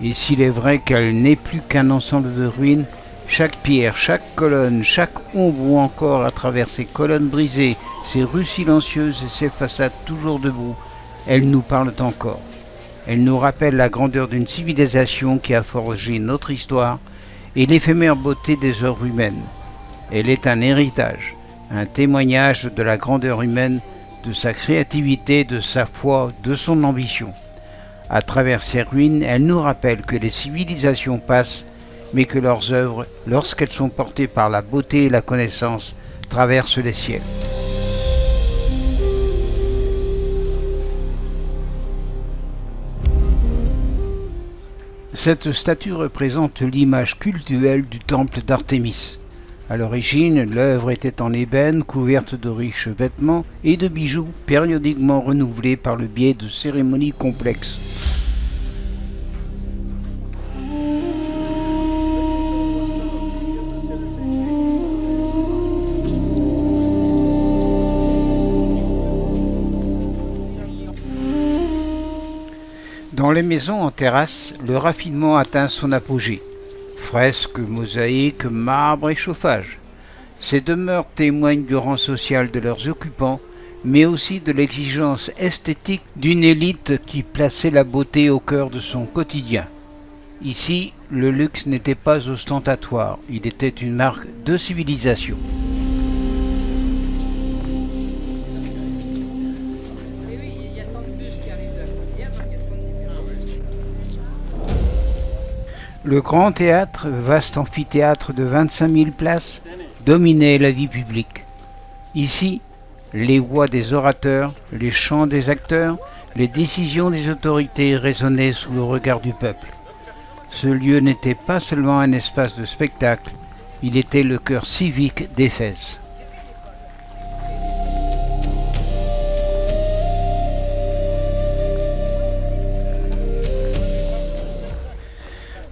Et s'il est vrai qu'elle n'est plus qu'un ensemble de ruines, chaque pierre, chaque colonne, chaque ombre ou encore à travers ces colonnes brisées, ces rues silencieuses et ces façades toujours debout, elles nous parlent encore. Elles nous rappellent la grandeur d'une civilisation qui a forgé notre histoire et l'éphémère beauté des œuvres humaines. Elle est un héritage, un témoignage de la grandeur humaine, de sa créativité, de sa foi, de son ambition. À travers ces ruines, elles nous rappellent que les civilisations passent, mais que leurs œuvres, lorsqu'elles sont portées par la beauté et la connaissance, traversent les siècles. Cette statue représente l'image cultuelle du temple d'Artémis. À l'origine, l'œuvre était en ébène, couverte de riches vêtements et de bijoux, périodiquement renouvelés par le biais de cérémonies complexes. Dans les maisons en terrasse, le raffinement atteint son apogée. Fresques, mosaïques, marbre et chauffage. Ces demeures témoignent du rang social de leurs occupants, mais aussi de l'exigence esthétique d'une élite qui plaçait la beauté au cœur de son quotidien. Ici, le luxe n'était pas ostentatoire, il était une marque de civilisation. Le Grand Théâtre, vaste amphithéâtre de 25 000 places, dominait la vie publique. Ici, les voix des orateurs, les chants des acteurs, les décisions des autorités résonnaient sous le regard du peuple. Ce lieu n'était pas seulement un espace de spectacle, il était le cœur civique d'Éphèse.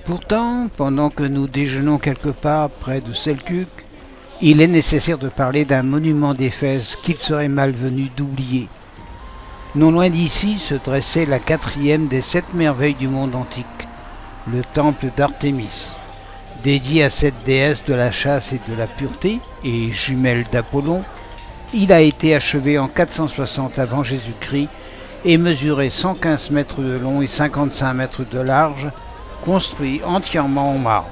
Pourtant, pendant que nous déjeunons quelque part près de Selkirk, il est nécessaire de parler d'un monument d'Éphèse qu'il serait malvenu d'oublier. Non loin d'ici se dressait la quatrième des 7 merveilles du monde antique, le temple d'Artémis. Dédié à cette déesse de la chasse et de la pureté, et jumelle d'Apollon, il a été achevé en 460 avant Jésus-Christ et mesurait 115 mètres de long et 55 mètres de large, construit entièrement en marbre.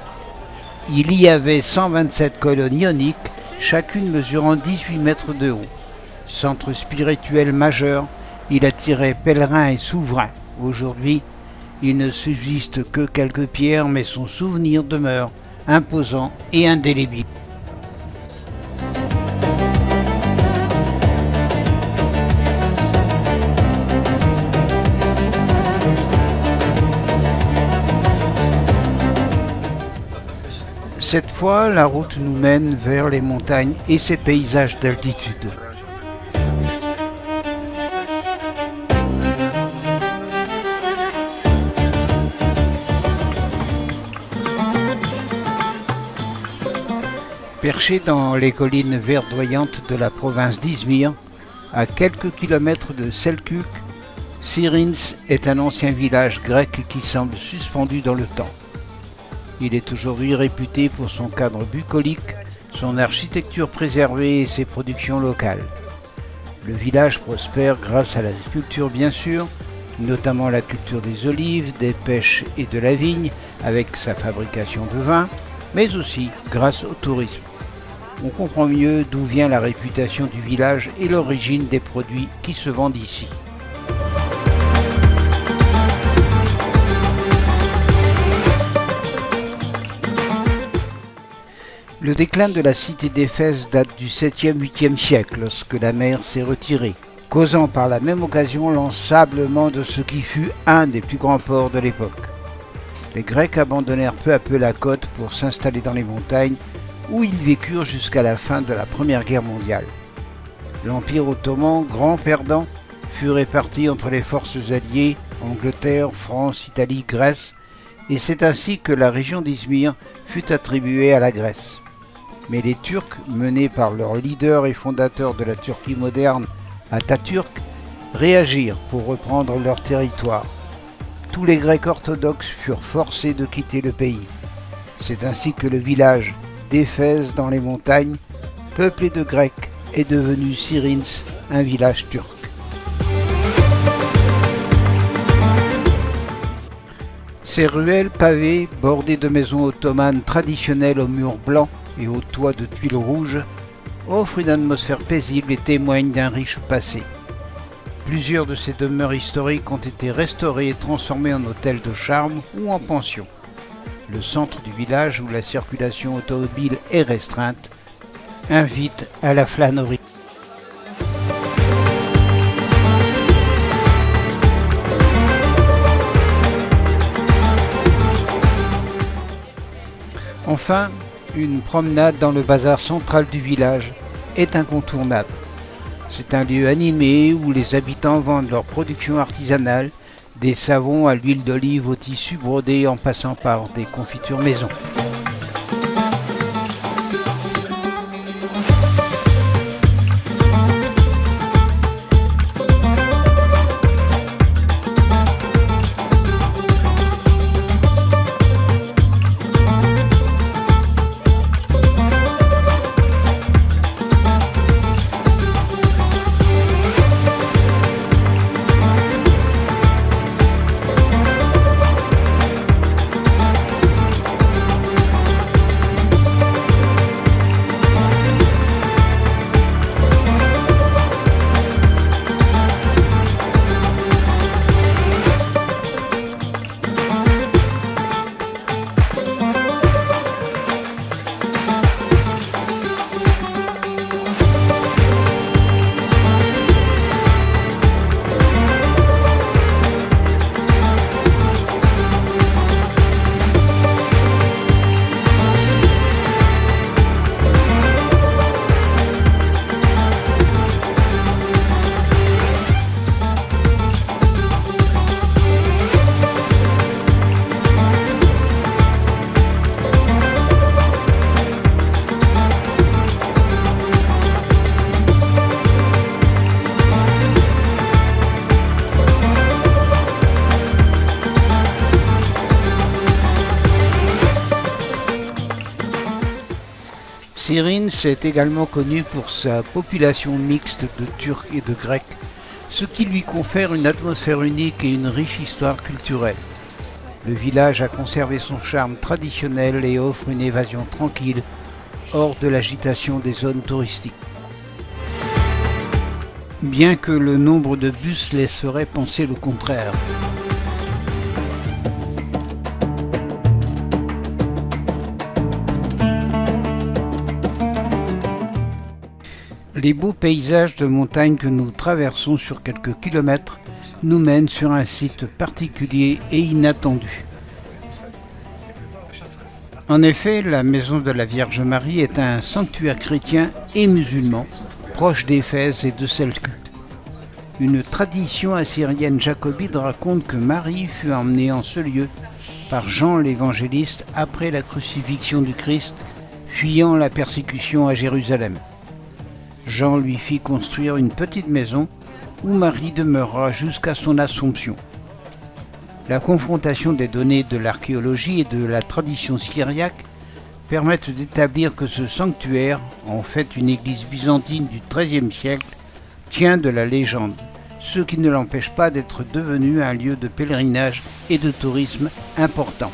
Il y avait 127 colonnes ioniques, chacune mesurant 18 mètres de haut. Centre spirituel majeur, il attirait pèlerins et souverains. Aujourd'hui, il ne subsiste que quelques pierres, mais son souvenir demeure imposant et indélébile. Cette fois, la route nous mène vers les montagnes et ses paysages d'altitude. Perché dans les collines verdoyantes de la province d'Izmir, à quelques kilomètres de Selkirk, Sirins est un ancien village grec qui semble suspendu dans le temps. Il est aujourd'hui réputé pour son cadre bucolique, son architecture préservée et ses productions locales. Le village prospère grâce à la culture bien sûr, notamment la culture des olives, des pêches et de la vigne, avec sa fabrication de vin, mais aussi grâce au tourisme. on comprend mieux d'où vient la réputation du village et l'origine des produits qui se vendent ici. Le déclin de la cité d'Éphèse date du 7e-8e siècle, lorsque la mer s'est retirée, causant par la même occasion l'ensablement de ce qui fut un des plus grands ports de l'époque. Les Grecs abandonnèrent peu à peu la côte pour s'installer dans les montagnes, où ils vécurent jusqu'à la fin de la Première Guerre mondiale. L'Empire ottoman, grand perdant, fut réparti entre les forces alliées, Angleterre, France, Italie, Grèce, et c'est ainsi que la région d'Izmir fut attribuée à la Grèce. Mais les Turcs, menés par leur leader et fondateur de la Turquie moderne, Atatürk, réagirent pour reprendre leur territoire. Tous les Grecs orthodoxes furent forcés de quitter le pays. C'est ainsi que le village d'Éphèse dans les montagnes, peuplé de Grecs, est devenu Sirins, un village turc. Ces ruelles pavées, bordées de maisons ottomanes traditionnelles aux murs blancs et aux toits de tuiles rouges, offrent une atmosphère paisible et témoignent d'un riche passé. Plusieurs de ces demeures historiques ont été restaurées et transformées en hôtels de charme ou en pensions. Le centre du village, où la circulation automobile est restreinte, invite à la flânerie. Enfin, une promenade dans le bazar central du village est incontournable. C'est un lieu animé où les habitants vendent leurs productions artisanales, des savons à l'huile d'olive au tissu brodé en passant par des confitures maison. Sirins est également connu pour sa population mixte de Turcs et de Grecs, ce qui lui confère une atmosphère unique et une riche histoire culturelle. Le village a conservé son charme traditionnel et offre une évasion tranquille, hors de l'agitation des zones touristiques. Bien que le nombre de bus laisserait penser le contraire. Les beaux paysages de montagne que nous traversons sur quelques kilomètres nous mènent sur un site particulier et inattendu. En effet, la maison de la Vierge Marie est un sanctuaire chrétien et musulman, proche d'Éphèse et de Selkut. Une tradition assyrienne jacobite raconte que Marie fut emmenée en ce lieu par Jean l'évangéliste après la crucifixion du Christ, fuyant la persécution à Jérusalem. Jean lui fit construire une petite maison où Marie demeura jusqu'à son Assomption. La confrontation des données de l'archéologie et de la tradition syriaque permettent d'établir que ce sanctuaire, en fait une église byzantine du XIIIe siècle, tient de la légende, ce qui ne l'empêche pas d'être devenu un lieu de pèlerinage et de tourisme important.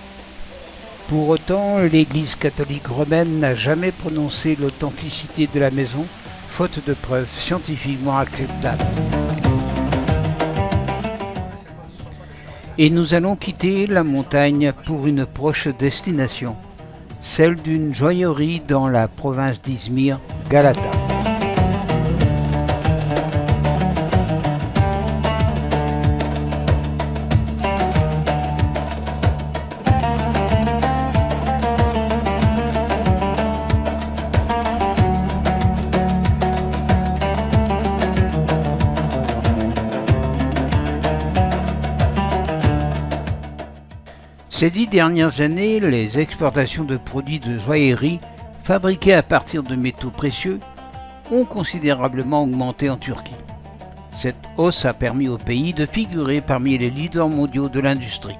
Pour autant, l'Église catholique romaine n'a jamais prononcé l'authenticité de la maison, faute de preuves scientifiquement acceptables. Et nous allons quitter la montagne pour une proche destination, celle d'une joaillerie dans la province d'Izmir, Galata. Ces 10 dernières années, les exportations de produits de joaillerie fabriqués à partir de métaux précieux ont considérablement augmenté en Turquie. Cette hausse a permis au pays de figurer parmi les leaders mondiaux de l'industrie.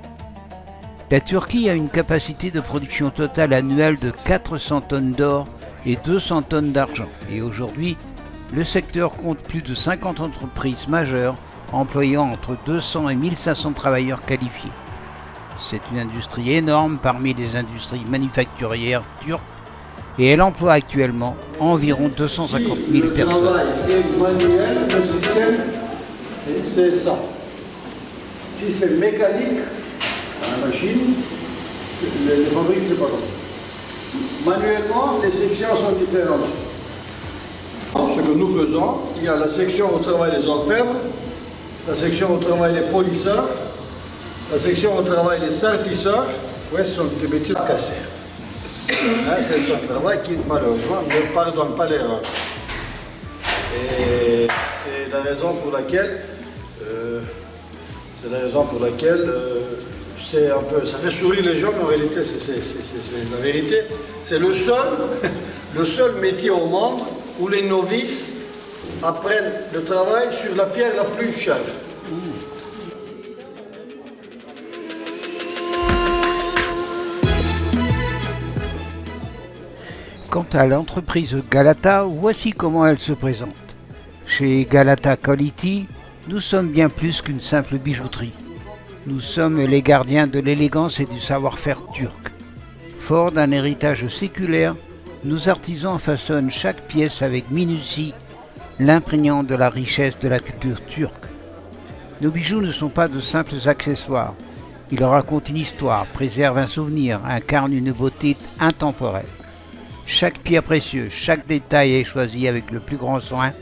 La Turquie a une capacité de production totale annuelle de 400 tonnes d'or et 200 tonnes d'argent. Et aujourd'hui, le secteur compte plus de 50 entreprises majeures employant entre 200 et 1500 travailleurs qualifiés. C'est une industrie énorme parmi les industries manufacturières turques et elle emploie actuellement environ 250 000 personnes. Le travail est manuel, le système, c'est ça. Si c'est mécanique, la machine, les fabriques, c'est pas comme. Manuellement, les sections sont différentes. Ce que nous faisons, il y a la section où travaillent les orfèvres, la section où travaillent les polisseurs, la section où travaillent les sartisseurs, ouais, sont des métiers cassés. C'est un travail qui, malheureusement, ne pardonne pas l'erreur. Et c'est la raison pour laquelle, c'est un peu, ça fait sourire les gens, mais en réalité, c'est la vérité. C'est le seul métier au monde où les novices apprennent le travail sur la pierre la plus chère. Quant à l'entreprise Galata, voici comment elle se présente. Chez Galata Quality, nous sommes bien plus qu'une simple bijouterie. Nous sommes les gardiens de l'élégance et du savoir-faire turc. Fort d'un héritage séculaire, nos artisans façonnent chaque pièce avec minutie, l'imprégnant de la richesse de la culture turque. Nos bijoux ne sont pas de simples accessoires. Ils racontent une histoire, préservent un souvenir, incarnent une beauté intemporelle. Chaque pierre précieuse, chaque détail est choisi avec le plus grand soin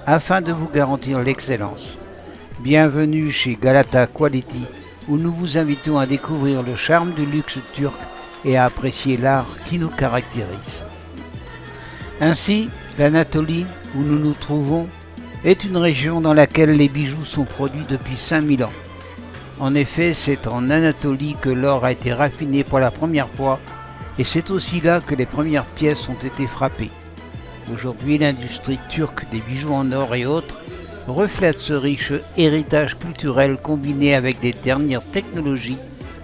afin de vous garantir l'excellence. Bienvenue chez Galata Quality où nous vous invitons à découvrir le charme du luxe turc et à apprécier l'art qui nous caractérise. Ainsi, l'Anatolie, où nous nous trouvons, est une région dans laquelle les bijoux sont produits depuis 5000 ans. En effet, c'est en Anatolie que l'or a été raffiné pour la première fois et c'est aussi là que les premières pièces ont été frappées. Aujourd'hui, l'industrie turque des bijoux en or et autres reflète ce riche héritage culturel combiné avec les dernières technologies,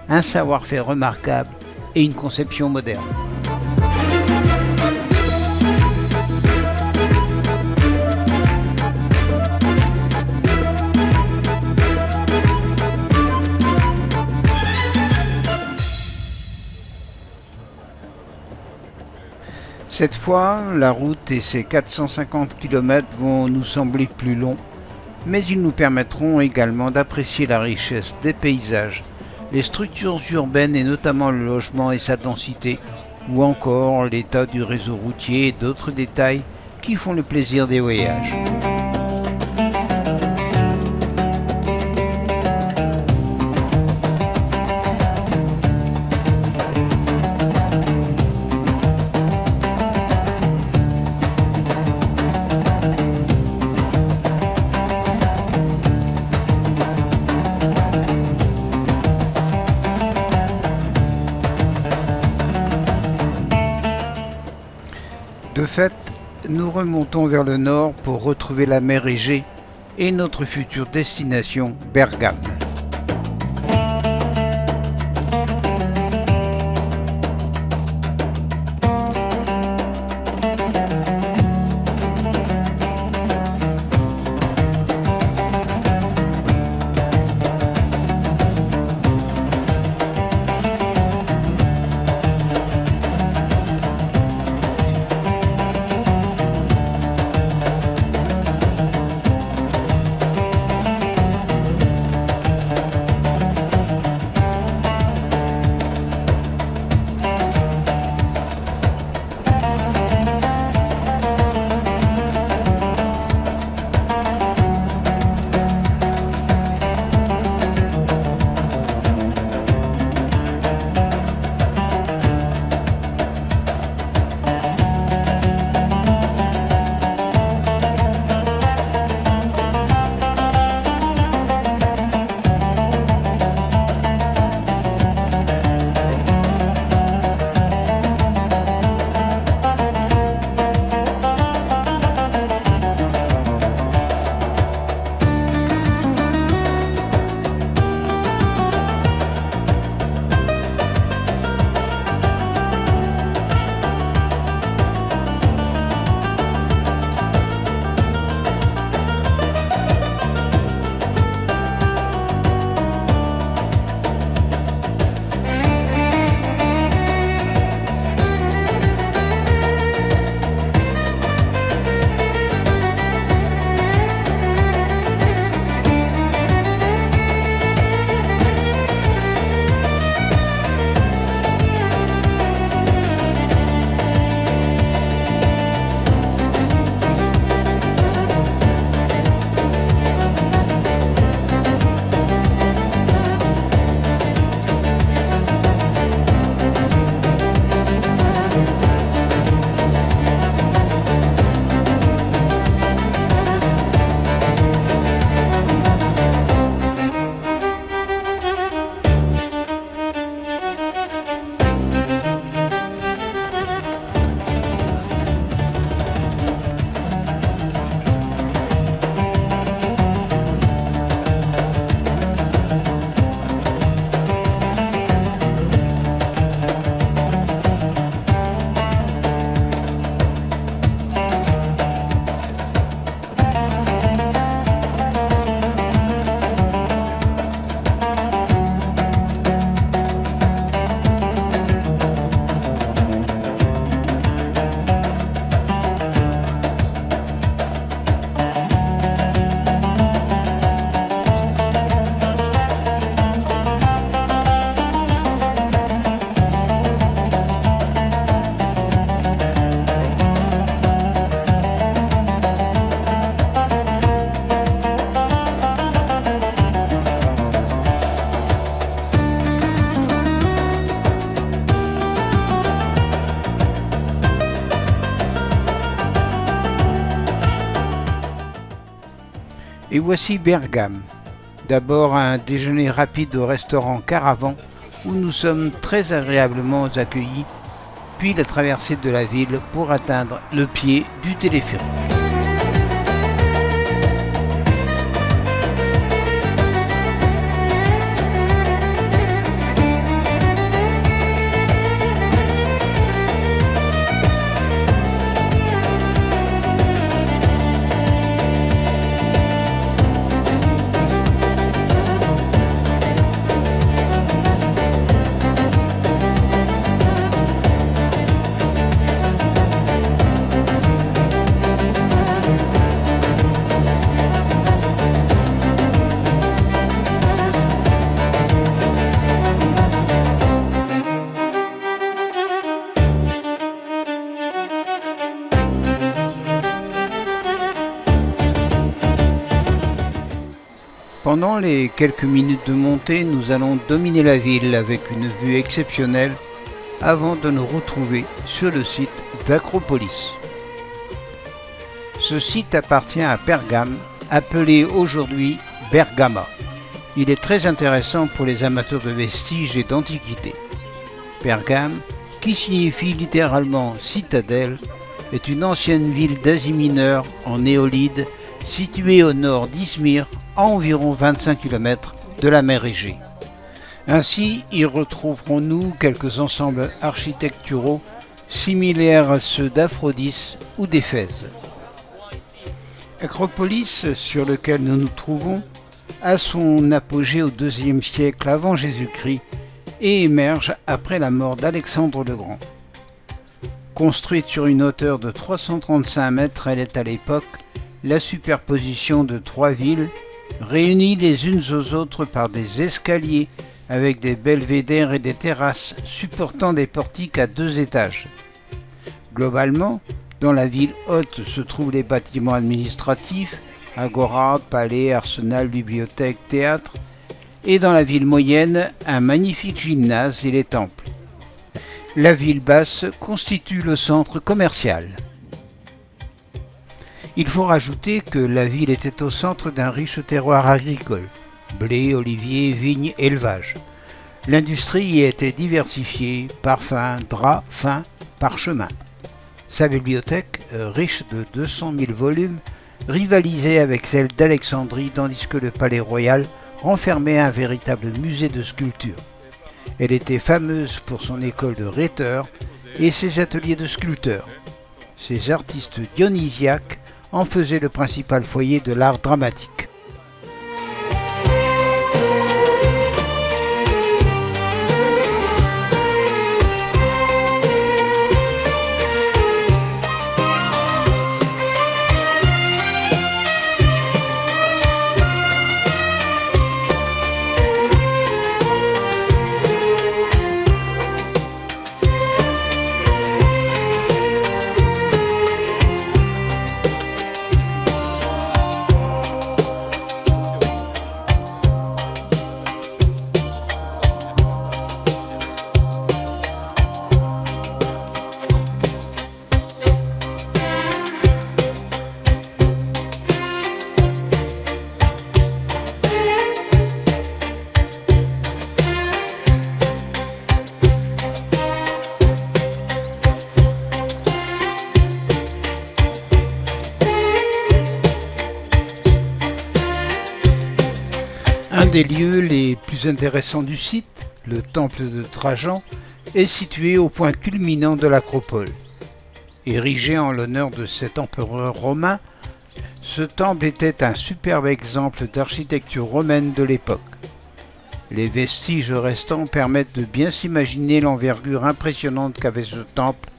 un savoir-faire remarquable et une conception moderne. Cette fois, la route et ses 450 km vont nous sembler plus longs, mais ils nous permettront également d'apprécier la richesse des paysages, les structures urbaines et notamment le logement et sa densité, ou encore l'état du réseau routier et d'autres détails qui font le plaisir des voyages. De fait, nous remontons vers le nord pour retrouver la mer Égée et notre future destination, Bergame. Et voici Bergame. D'abord un déjeuner rapide au restaurant Caravan où nous sommes très agréablement accueillis, puis la traversée de la ville pour atteindre le pied du téléphérique. Pendant les quelques minutes de montée, nous allons dominer la ville avec une vue exceptionnelle avant de nous retrouver sur le site d'Acropolis. Ce site appartient à Pergame, appelé aujourd'hui Bergama. Il est très intéressant pour les amateurs de vestiges et d'antiquités. Pergame, qui signifie littéralement citadelle, est une ancienne ville d'Asie mineure en néolithe située au nord d'Izmir, à environ 25 km de la mer Égée. Ainsi, y retrouverons-nous quelques ensembles architecturaux similaires à ceux d'Aphrodis ou d'Éphèse. Acropolis, sur lequel nous nous trouvons, a son apogée au IIe siècle avant Jésus-Christ et émerge après la mort d'Alexandre le Grand. Construite sur une hauteur de 335 mètres, elle est à l'époque la superposition de trois villes réunies les unes aux autres par des escaliers avec des belvédères et des terrasses supportant des portiques à 2 étages. Globalement, dans la ville haute se trouvent les bâtiments administratifs, agora, palais, arsenal, bibliothèque, théâtre, et dans la ville moyenne, un magnifique gymnase et les temples. La ville basse constitue le centre commercial. Il faut rajouter que la ville était au centre d'un riche terroir agricole, blé, olivier, vignes, élevage. L'industrie y était diversifiée, parfums, draps, fins, parchemins. Sa bibliothèque, riche de 200 000 volumes, rivalisait avec celle d'Alexandrie, tandis que le palais royal renfermait un véritable musée de sculpture. Elle était fameuse pour son école de rhéteurs et ses ateliers de sculpteurs. Ses artistes dionysiaques en faisaient le principal foyer de l'art dramatique. Un des lieux les plus intéressants du site, le temple de Trajan, est situé au point culminant de l'acropole. Érigé en l'honneur de cet empereur romain, ce temple était un superbe exemple d'architecture romaine de l'époque. Les vestiges restants permettent de bien s'imaginer l'envergure impressionnante qu'avait ce temple,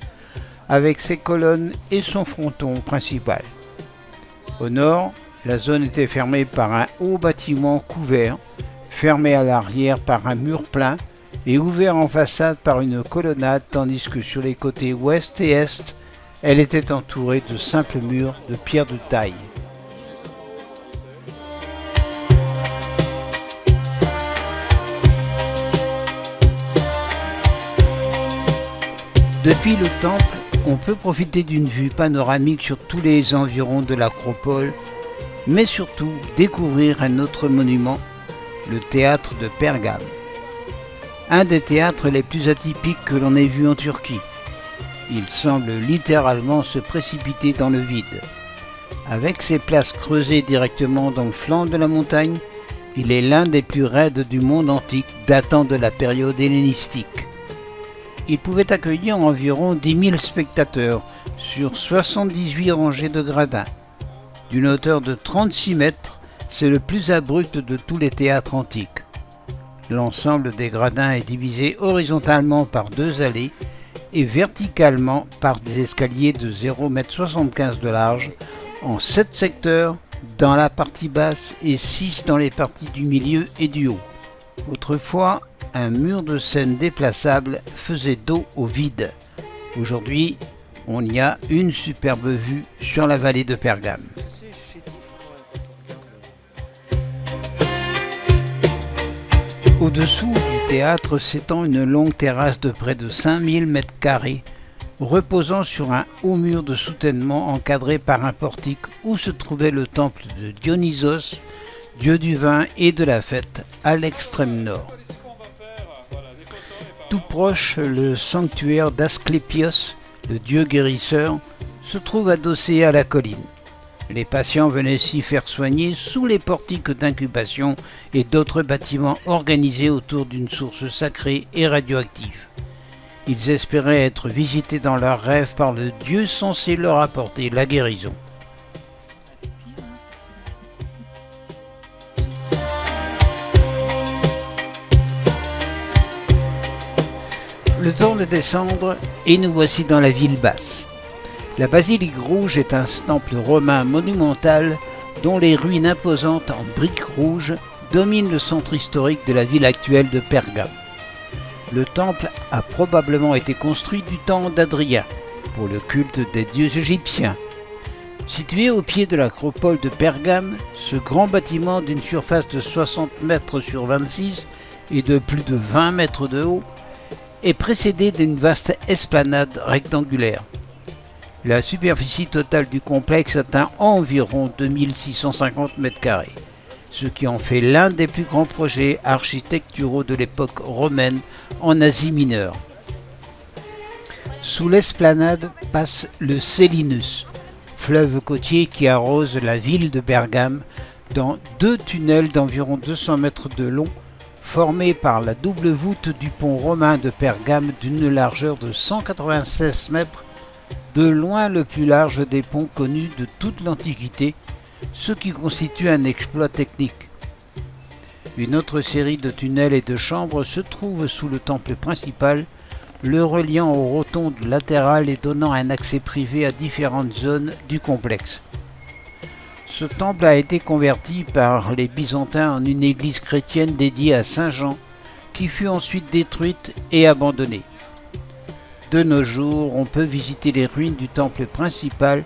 avec ses colonnes et son fronton principal. Au nord, la zone était fermée par un haut bâtiment couvert, fermé à l'arrière par un mur plein et ouvert en façade par une colonnade, tandis que sur les côtés ouest et est, elle était entourée de simples murs de pierre de taille. Depuis le temple, on peut profiter d'une vue panoramique sur tous les environs de l'acropole mais surtout découvrir un autre monument, le théâtre de Pergame. Un des théâtres les plus atypiques que l'on ait vu en Turquie. Il semble littéralement se précipiter dans le vide. Avec ses places creusées directement dans le flanc de la montagne, il est l'un des plus raides du monde antique datant de la période hellénistique. Il pouvait accueillir environ 10 000 spectateurs sur 78 rangées de gradins. D'une hauteur de 36 mètres, c'est le plus abrupt de tous les théâtres antiques. L'ensemble des gradins est divisé horizontalement par 2 allées et verticalement par des escaliers de 0,75 m de large en 7 secteurs dans la partie basse et 6 dans les parties du milieu et du haut. Autrefois, un mur de scène déplaçable faisait dos au vide. Aujourd'hui, on y a une superbe vue sur la vallée de Pergame. Au-dessous du théâtre s'étend une longue terrasse de près de 5000 m², reposant sur un haut mur de soutènement encadré par un portique où se trouvait le temple de Dionysos, dieu du vin et de la fête, à l'extrême nord. Tout proche, le sanctuaire d'Asclépios, le dieu guérisseur, se trouve adossé à la colline. Les patients venaient s'y faire soigner sous les portiques d'incubation et d'autres bâtiments organisés autour d'une source sacrée et radioactive. Ils espéraient être visités dans leurs rêves par le dieu censé leur apporter la guérison. Le temps de descendre et nous voici dans la ville basse. La basilique rouge est un temple romain monumental dont les ruines imposantes en briques rouges dominent le centre historique de la ville actuelle de Pergame. Le temple a probablement été construit du temps d'Adrien pour le culte des dieux égyptiens. Situé au pied de l'acropole de Pergame, ce grand bâtiment d'une surface de 60 mètres sur 26 et de plus de 20 mètres de haut est précédé d'une vaste esplanade rectangulaire. La superficie totale du complexe atteint environ 2650 m², ce qui en fait l'un des plus grands projets architecturaux de l'époque romaine en Asie mineure. Sous l'esplanade passe le Selinus, fleuve côtier qui arrose la ville de Pergame dans 2 tunnels d'environ 200 mètres de long, formés par la double voûte du pont romain de Pergame d'une largeur de 196 mètres, de loin le plus large des ponts connus de toute l'Antiquité, ce qui constitue un exploit technique. Une autre série de tunnels et de chambres se trouve sous le temple principal, le reliant aux rotondes latérales et donnant un accès privé à différentes zones du complexe. Ce temple a été converti par les Byzantins en une église chrétienne dédiée à Saint Jean, qui fut ensuite détruite et abandonnée. De nos jours, on peut visiter les ruines du temple principal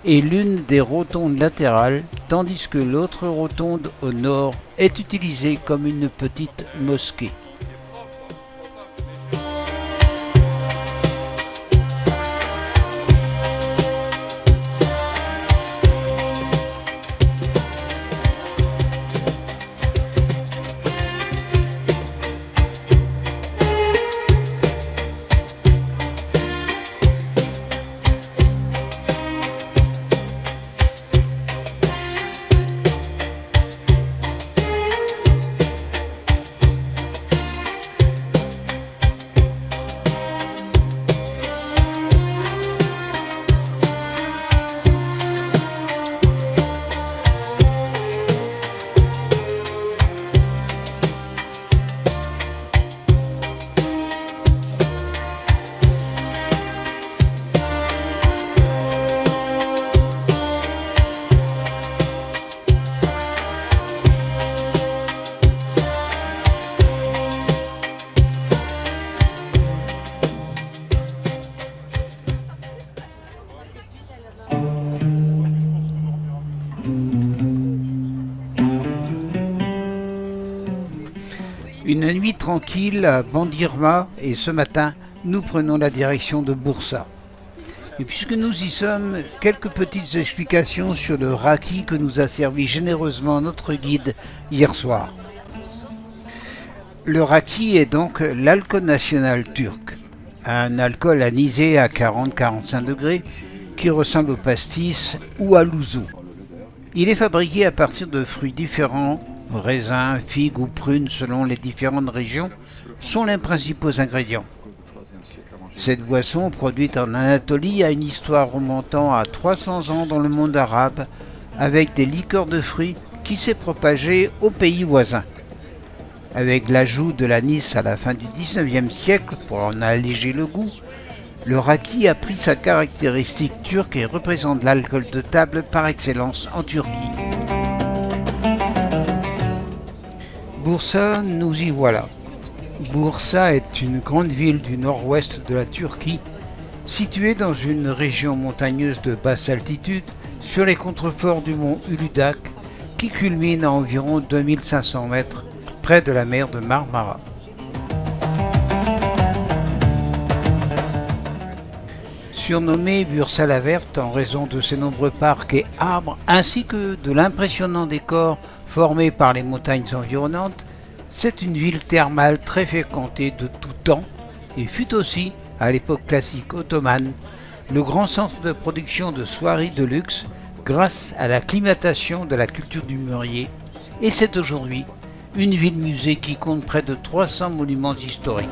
et l'une des rotondes latérales, tandis que l'autre rotonde au nord est utilisée comme une petite mosquée. Une nuit tranquille à Bandirma et ce matin, nous prenons la direction de Bursa. Et puisque nous y sommes, quelques petites explications sur le raki que nous a servi généreusement notre guide hier soir. Le raki est donc l'alcool national turc, un alcool anisé à 40-45 degrés qui ressemble au pastis ou à l'ouzo. Il est fabriqué à partir de fruits différents, raisins, figues ou prunes selon les différentes régions, sont les principaux ingrédients. Cette boisson, produite en Anatolie, a une histoire remontant à 300 ans dans le monde arabe, avec des liqueurs de fruits qui s'est propagée aux pays voisins. Avec l'ajout de l'anis à la fin du XIXe siècle pour en alléger le goût, le raki a pris sa caractéristique turque et représente l'alcool de table par excellence en Turquie. Bursa, nous y voilà. Bursa est une grande ville du nord-ouest de la Turquie, située dans une région montagneuse de basse altitude sur les contreforts du mont Uludağ qui culmine à environ 2500 mètres près de la mer de Marmara. Surnommée Bursa la Verte en raison de ses nombreux parcs et arbres ainsi que de l'impressionnant décor formé par les montagnes environnantes, c'est une ville thermale très fréquentée de tout temps et fut aussi, à l'époque classique ottomane, le grand centre de production de soieries de luxe grâce à l'acclimatation de la culture du mûrier, et c'est aujourd'hui une ville-musée qui compte près de 300 monuments historiques.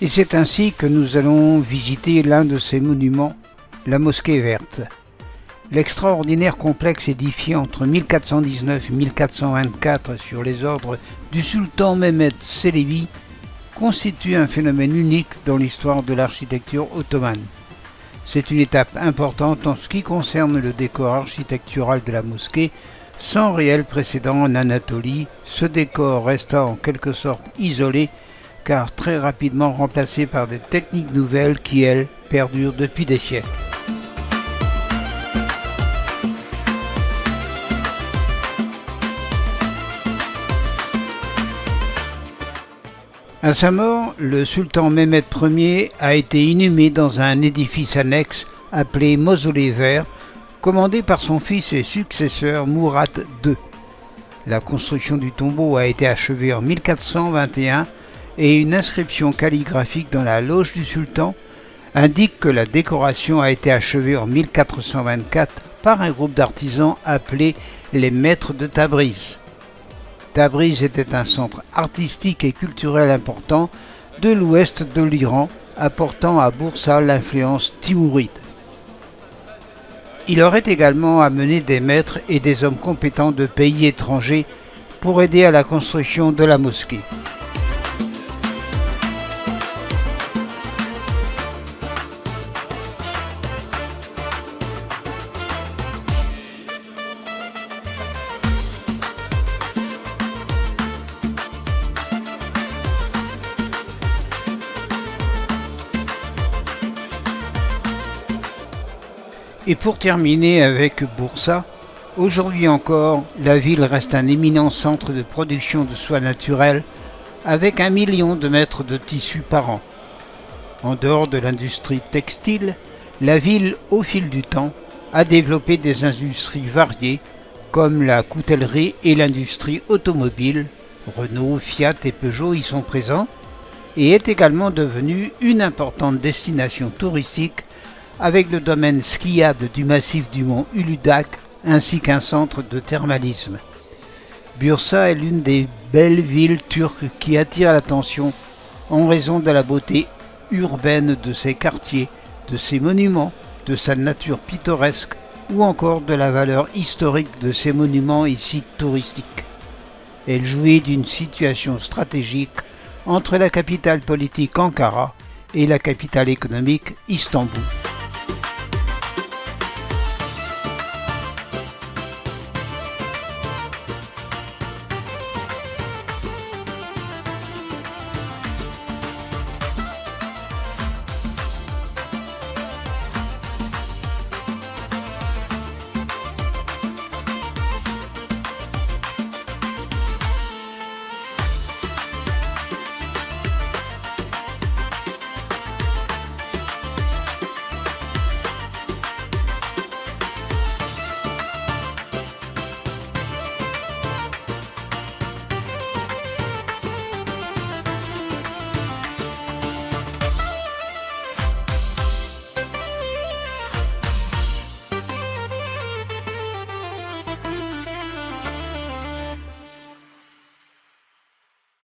Et c'est ainsi que nous allons visiter l'un de ces monuments, la mosquée verte. L'extraordinaire complexe édifié entre 1419 et 1424 sur les ordres du sultan Mehmed Çelebi constitue un phénomène unique dans l'histoire de l'architecture ottomane. C'est une étape importante en ce qui concerne le décor architectural de la mosquée, sans réel précédent en Anatolie, ce décor resta en quelque sorte isolé car très rapidement remplacé par des techniques nouvelles qui, elles, perdurent depuis des siècles. À sa mort, le sultan Mehmed Ier a été inhumé dans un édifice annexe appelé Mausolée vert, commandé par son fils et successeur Mourad II. La construction du tombeau a été achevée en 1421 et une inscription calligraphique dans la loge du sultan indique que la décoration a été achevée en 1424 par un groupe d'artisans appelés les Maîtres de Tabriz. Tabriz était un centre artistique et culturel important de l'ouest de l'Iran, apportant à Bursa l'influence timouride. Il aurait également amené des maîtres et des hommes compétents de pays étrangers pour aider à la construction de la mosquée. Et pour terminer avec Bursa, aujourd'hui encore, la ville reste un éminent centre de production de soie naturelle avec 1 million de mètres de tissu par an. En dehors de l'industrie textile, la ville, au fil du temps, a développé des industries variées comme la coutellerie et l'industrie automobile. Renault, Fiat et Peugeot y sont présents et est également devenue une importante destination touristique avec le domaine skiable du massif du mont Uludağ ainsi qu'un centre de thermalisme. Bursa est l'une des belles villes turques qui attire l'attention en raison de la beauté urbaine de ses quartiers, de ses monuments, de sa nature pittoresque ou encore de la valeur historique de ses monuments et sites touristiques. Elle jouit d'une situation stratégique entre la capitale politique Ankara et la capitale économique Istanbul.